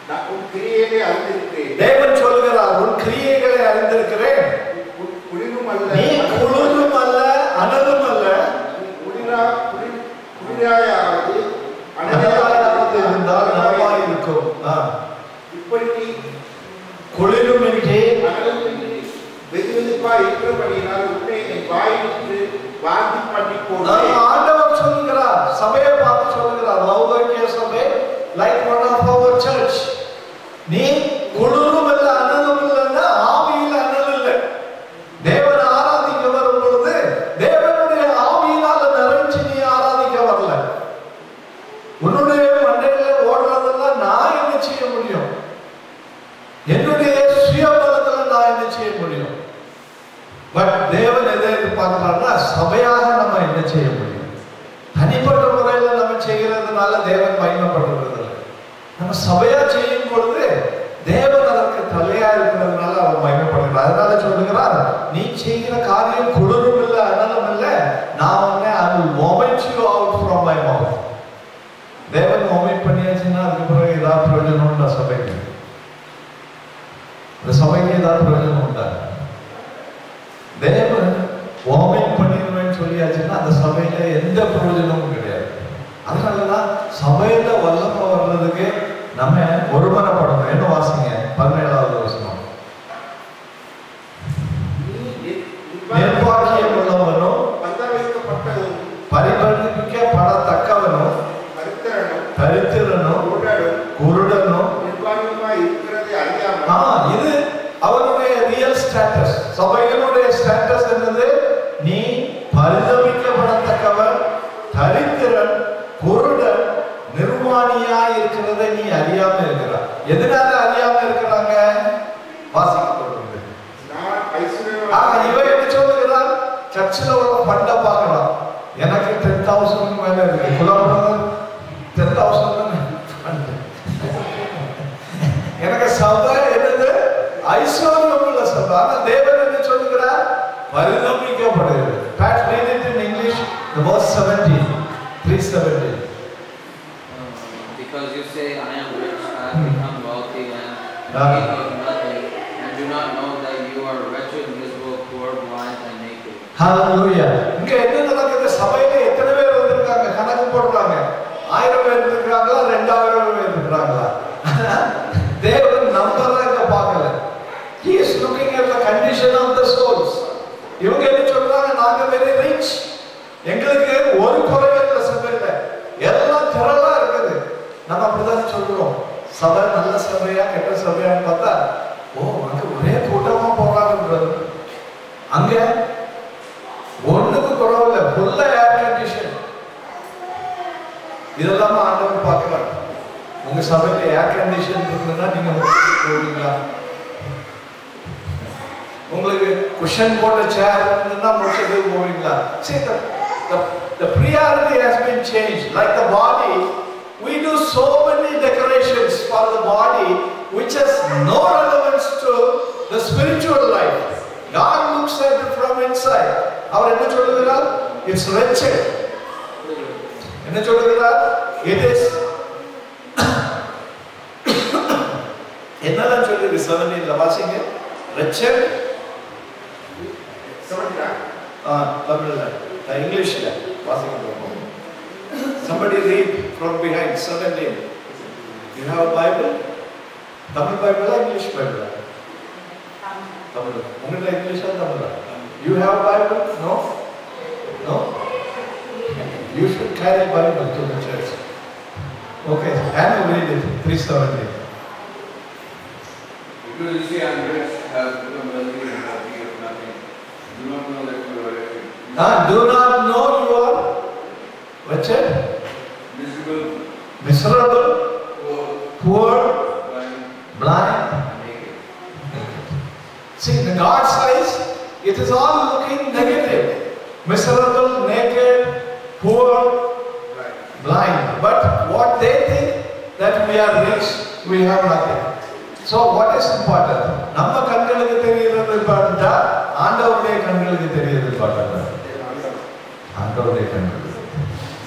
நான் உன் கிரியைகளை அறிந்திருக்கிறேன். தேவன் சொல்கிறார், உன் கிரியைகளை அறிந்திருக்கிறேன். குளிரும் அல்ல, நீ குளிரும் அல்ல, அனலும் அல்ல. குளிராயாவது அனலாயாவது இருந்தால் நலமாய் இருக்கும். இப்படி குளிரும் என்றே வெதுவெதுப்பாய் இருக்கிறபடியினால் உன்னை என் வாயிற்கு வாந்தி பண்ணி போடுவேன். ஆண்டவர் சொல்லுகிறார், சபையை பார்த்து சொல்லுகிறார், லௌகிக சபை, like one of our church, நீ குளிரும் இல்ல அனலும் இல்லைன்னா ஆவியில் அனல் இல்லை. தேவன் ஆராதிக்க வரும் பொழுது தேவனுடைய ஆவியினால நிறைஞ்சு நீ ஆராதிக்க வரல. உன்னுடைய மண்டையில ஓடுறதெல்லாம் நான் என்ன செய்ய முடியும்? என்னுடைய சுயபலத்துல நான் என்ன செய்ய முடியும்? பட் தேவன் எதை எதிர்பார்க்கிறார்னா சபையாக நம்ம என்ன செய்ய முடியும்? தனிப்பட்ட முறையில நம்ம செய்கிறதுனால தேவன் மகிமைப்படுறது இல்லை. நம்ம சபையா செய்யும் பொழுது தேவன் அதற்கு தலையா இருக்கிறதுனால அவர் மகிமைப்படுகிறார். அதனால சொல்லுகிறார், நீ செய்கிற காரியம் குளிரும் இல்லை அனலும் இல்லை, நான் உன்னை I will vomit you out from my mouth. தேவன் வாமிட் பண்ணியாச்சுன்னா அதுக்கு பிறகு ஏதாவது பிரயோஜனம் உண்டா சபைக்கு? இந்த சபைக்கு ஏதாவது பிரயோஜனம் உண்டா? தேவன் வாமிட் பண்ணிடுவேன்னு சொல்லியாச்சுன்னா அந்த சபையில எந்த பிரயோஜனமும் கிடையாது. அதனாலதான் சபையில வல்லமை வர்றதுக்கு நம்ம ஒருமனப்படணும். என்ன வாசிங்க 17வது வசனம். நிர்வாகியம் உள்ளவனும் பரிபரிக்கப்படத்தக்கவனும் தரித்திரனும் குருடனும் இது அவனுடைய ரியல் ஸ்டேட்டஸ். சபைகளுடைய ஸ்டேட்டஸ் என்னது? நீ பரிதபிக்கப்படத்தக்கவன், தரித்திரன், குருடன், நிர்வாணியா இருக்கிறதை நீ அறியாம இருக்கிறாய். எதனால அறியாம இருக்கிறாங்க? வாசிக்கப்பட்டிருக்கு. இவன் என்ன சொல்லுகிறான்? சர்ச்சில் உள்ள பண்ட பார்க்கலாம். எனக்கு 10,000 மேல இருக்கு. குலப்படுறது 10,000 எனக்கு சபை என்னது? ஐஸ்வர்யம் உள்ள சபை. ஆனா தேவன் என்ன சொல்லுகிறார்? பரிதபிக்கப்படுகிறது. Pat, read it in English, the verse 17, 3:17. Because you say, I am rich, I have become wealthy, and need of nothing, and do not know that you are wretched, miserable, poor, blind, and naked. Hallelujah. இங்க என்ன நடக்குது? சபையில எத்தனை பேர் வந்திருக்காங்க? கணக்கு போடுறாங்க. 1000 பேர் இருக்காங்களா? 2000 பேர் இருக்காங்களா? தேவன் நம்பரை இங்க பார்க்கல. He is looking at the condition of the souls. இவங்க என்ன சொல்றாங்க? நாங்க very rich, எங்களுக்கு ஒரு குறையும் இல்லை சபையில, எல்லாம் திரளா இருக்குது. நம்ம அப்படிதான் சொல்றோம். சபை நல்ல சபையா கெட்ட சபையான்னு பார்த்தா, ஓ அங்க ஒரே கூட்டமா போறாங்கன்றது. அங்க ஒண்ணுக்கு குறவில்லை, ஃபுல்லா ஏர் கண்டிஷன். இதெல்லாம் ஆண்டவர் பார்க்கிறார். உங்க சபையில ஏர் கண்டிஷன் இருக்குன்னா நீங்க போவீங்களா? உங்களுக்கு குஷன் போட்ட சேர் இருந்ததுன்னா முடிச்சதுக்கு போவீங்களா? See, the priority has been changed. Like the body, we do so many decorations for the body which has no relevance to the spiritual life. God looks at it from inside. அவர் என்ன சொல்லுகிறார்? It's wretched. என்ன சொல்லுகிறார்? It is என்னதான் சொல்லுது? 17ல வாசிங்க. wretched. தமிழ்ல இங்கிலீஷ்ல வாசிங்க. Somebody read from behind. 17. You have a Bible? Tamil Bible or English Bible? Tamil. உங்கள்ட்ட English ah Tamizha? You have a Bible? No? No? You should carry Bible to the church. Okay, and read it. 3:17. Because you see, I'm rich, have become wealthy, and have need of nothing. Do not know that you are wretched. Do not know you are wretched, miserable, poor, blind, naked. See, in God's eyes, it is all looking negative. Miserable, naked, poor, blind. But what they think that we are rich, we have nothing. So what is important? நம்ம கண்களுக்கு தெரிகிறது பார்த்தா ஆண்டவருடைய கண்களுக்கு தெரிகிறது பார்த்தா ஆண்டவருடைய கண்களுக்கு.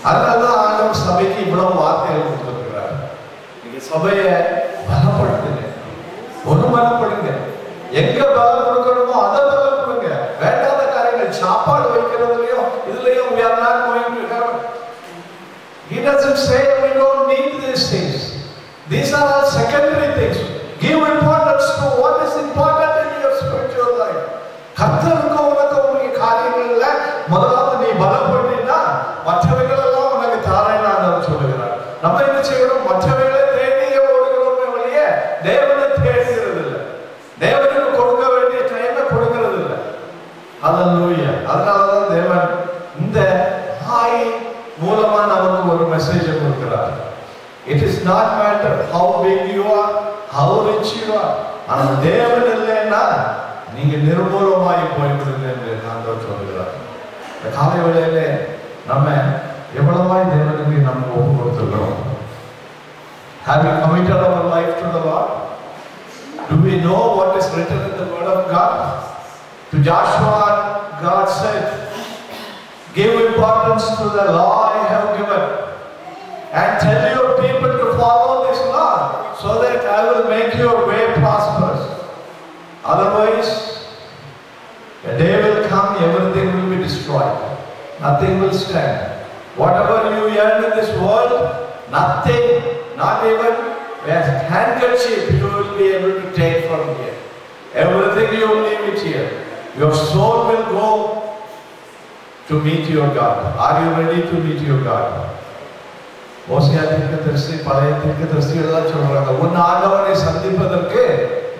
அதனால ஆண்டவர் சபைக்கு இவ்வளவு வார்த்தைகள் கொடுத்திருக்கிறார். நீங்க சபையை பலப்படுத்துங்க, ஒருமனப்படுங்க. எங்க பலம் கொடுக்கணுமோ அதை பலம் கொடுங்க. வேண்டாத காரியங்கள் சாப்பாடு வைக்கிறதுலயும் இதுலயும் we are not going to heaven. He doesn't say we don't need these things. These are all secondary things. Give importance to what is important in your spiritual life. கர்த்தருக்கு உனக்கு உங்களுடைய காரியங்கள்ல முதலாவது நீ பலப்பட்டீங்கன்னா மற்றவைகள் எல்லாம் உனக்கு தாராளமாக சொல்லுகிறார். நம்ம என்ன செய்யணும்? மற்றவைகளை தேடியே ஓடுகிறோமே வழியே தேவனை தேடுகிறது இல்லை. தேவனுக்கு கொடுக்க வேண்டிய டைமை கொடுக்கிறது இல்லை. ஹல்லேலூயா. அதனாலதான் தேவன் இந்த ஆய் மூலமா நமக்கு ஒரு மெசேஜ் கொடுக்கிறார். It is not matter how big you are, how rich you are. ஆனால் தேவன் இல்லைன்னா நீங்க நிர்மூலமாய் போய்விடுங்க என்று ஆண்டவர் சொல்கிறார். இந்த காலை வேளையிலே நம்ம எவ்வளவாய் தேவனுக்கு நம்ம ஒப்பு கொடுத்துக்கிறோம்? Have we committed our life to the Lord? Do we know what is written in the Word of God? To Joshua, God said, give importance to the law I have given and tell your people to follow this law so that I will make your way prosperous. Otherwise, a day will come, everything will be destroyed. Nothing will stand. Whatever you earn in this world, nothing, not even a handkerchief you will be able to take from here. Everything you will leave it here. Your soul will go to meet your God. Are you ready to meet your God? ஓசியா தீர்க்கதரிசி, பழைய தீர்க்கதரிசிகள் எல்லாம் சொல்றாங்க, உன் ஆண்டவனை சந்திப்பதற்கு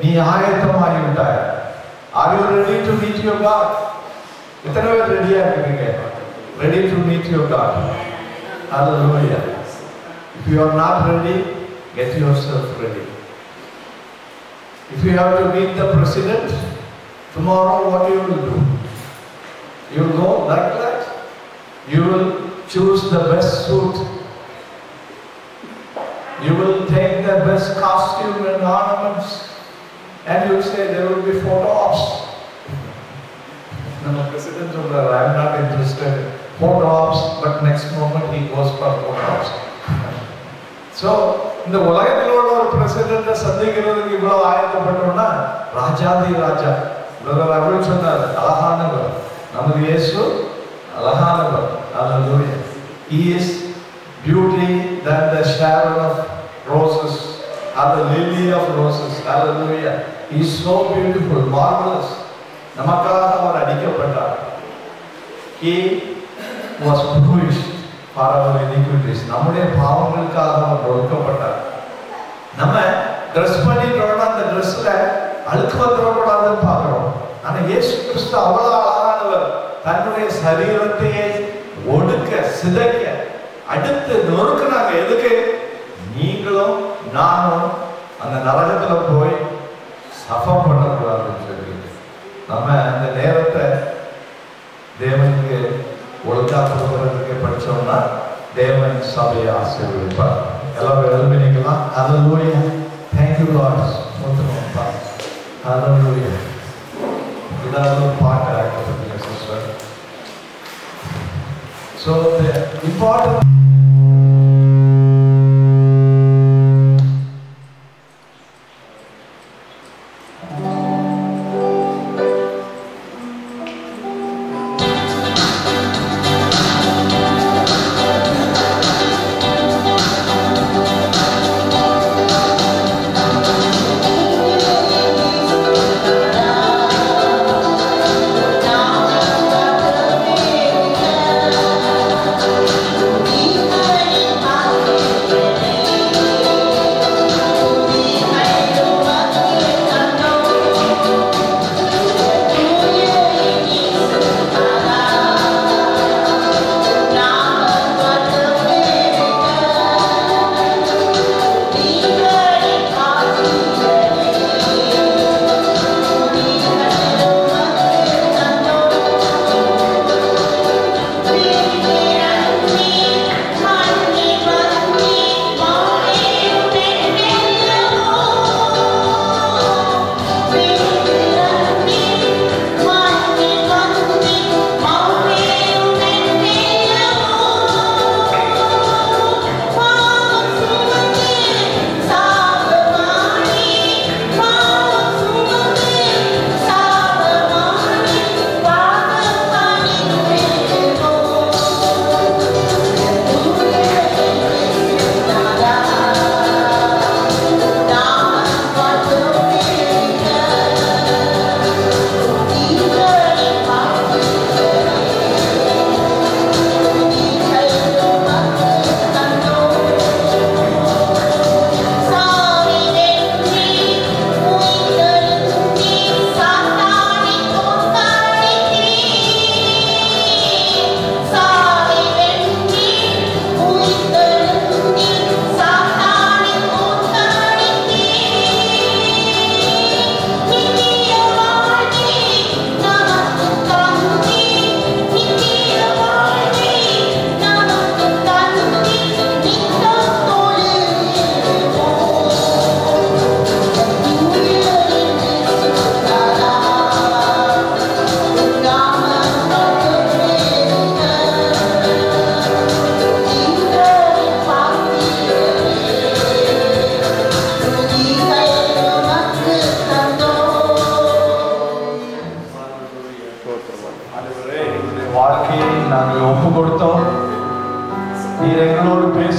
நீ ஆயத்தமாகிவிட்டாய். Are you ready to meet your God? எத்தனை பேர் ரெடியா இருக்கீங்க? Ready to meet your God? Hallelujah. If you are not ready, get yourself ready. If you have to meet the president tomorrow, what you will do? You will go like that. You will choose the best suit. You will take the best costume and ornaments, and you will say there will be photo ops. No, President Jumra, I am not interested in photo ops, but next moment he goes for photo ops. So, இந்த உலகத்தில் உள்ள ஒரு பிரசிடென்ட்டை சந்திக்கிறதுக்கு இவ்வளவு ஆயத்தப்பட்டோம்னா ராஜாதி ராஜா brother அருள் சொன்னார், அழகானவர் நமது இயேசு, அழகானவர். Hallelujah. He is beauty than the shadow of roses, or the lily of roses. Hallelujah. He is so beautiful, marvelous. நமக்காக அவர் அடிக்கப்பட்டார். He was bruised for our iniquities. நம்முடைய பாவங்களுக்காக அவர் ஒடுக்கப்பட்டார். நம்ம ட்ரெஸ் பண்ணிட்டோம்னா அந்த ட்ரெஸ்ல அழுக்கு வந்துடக்கூடாதுன்னு பார்க்கிறோம். ஆனா இயேசு கிறிஸ்து அவ்வளவு அழகானவர். தன்னுடைய சரீரத்தையே ஒடுக்க சிதைக்க அடுத்து நொறுக்குனாங்க. எதுக்கு? நீங்களும் நானும் அந்த நரகத்துல போய் சஃபர் பண்ணக்கூடாதுன்னு சொல்லி நம்ம அந்த நேரத்தை தேவனுக்கு ஒழுங்கா கொடுக்கறதுக்கு படிச்சோம்னா தேவன் சபையை ஆசீர்வதிப்பார். எல்லாரும் எழுப்பினீங்களா? ஹல்லேலூயா. Thank you Lord. ஸ்தோத்திரம்ப்பா. ஹல்லேலூயா. இதாவது பாட்டு activity sister. So the important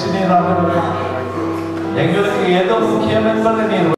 பேசினீர் ஆண்டவரே. எங்களுக்கு எது முக்கியம் என்பதை நீர்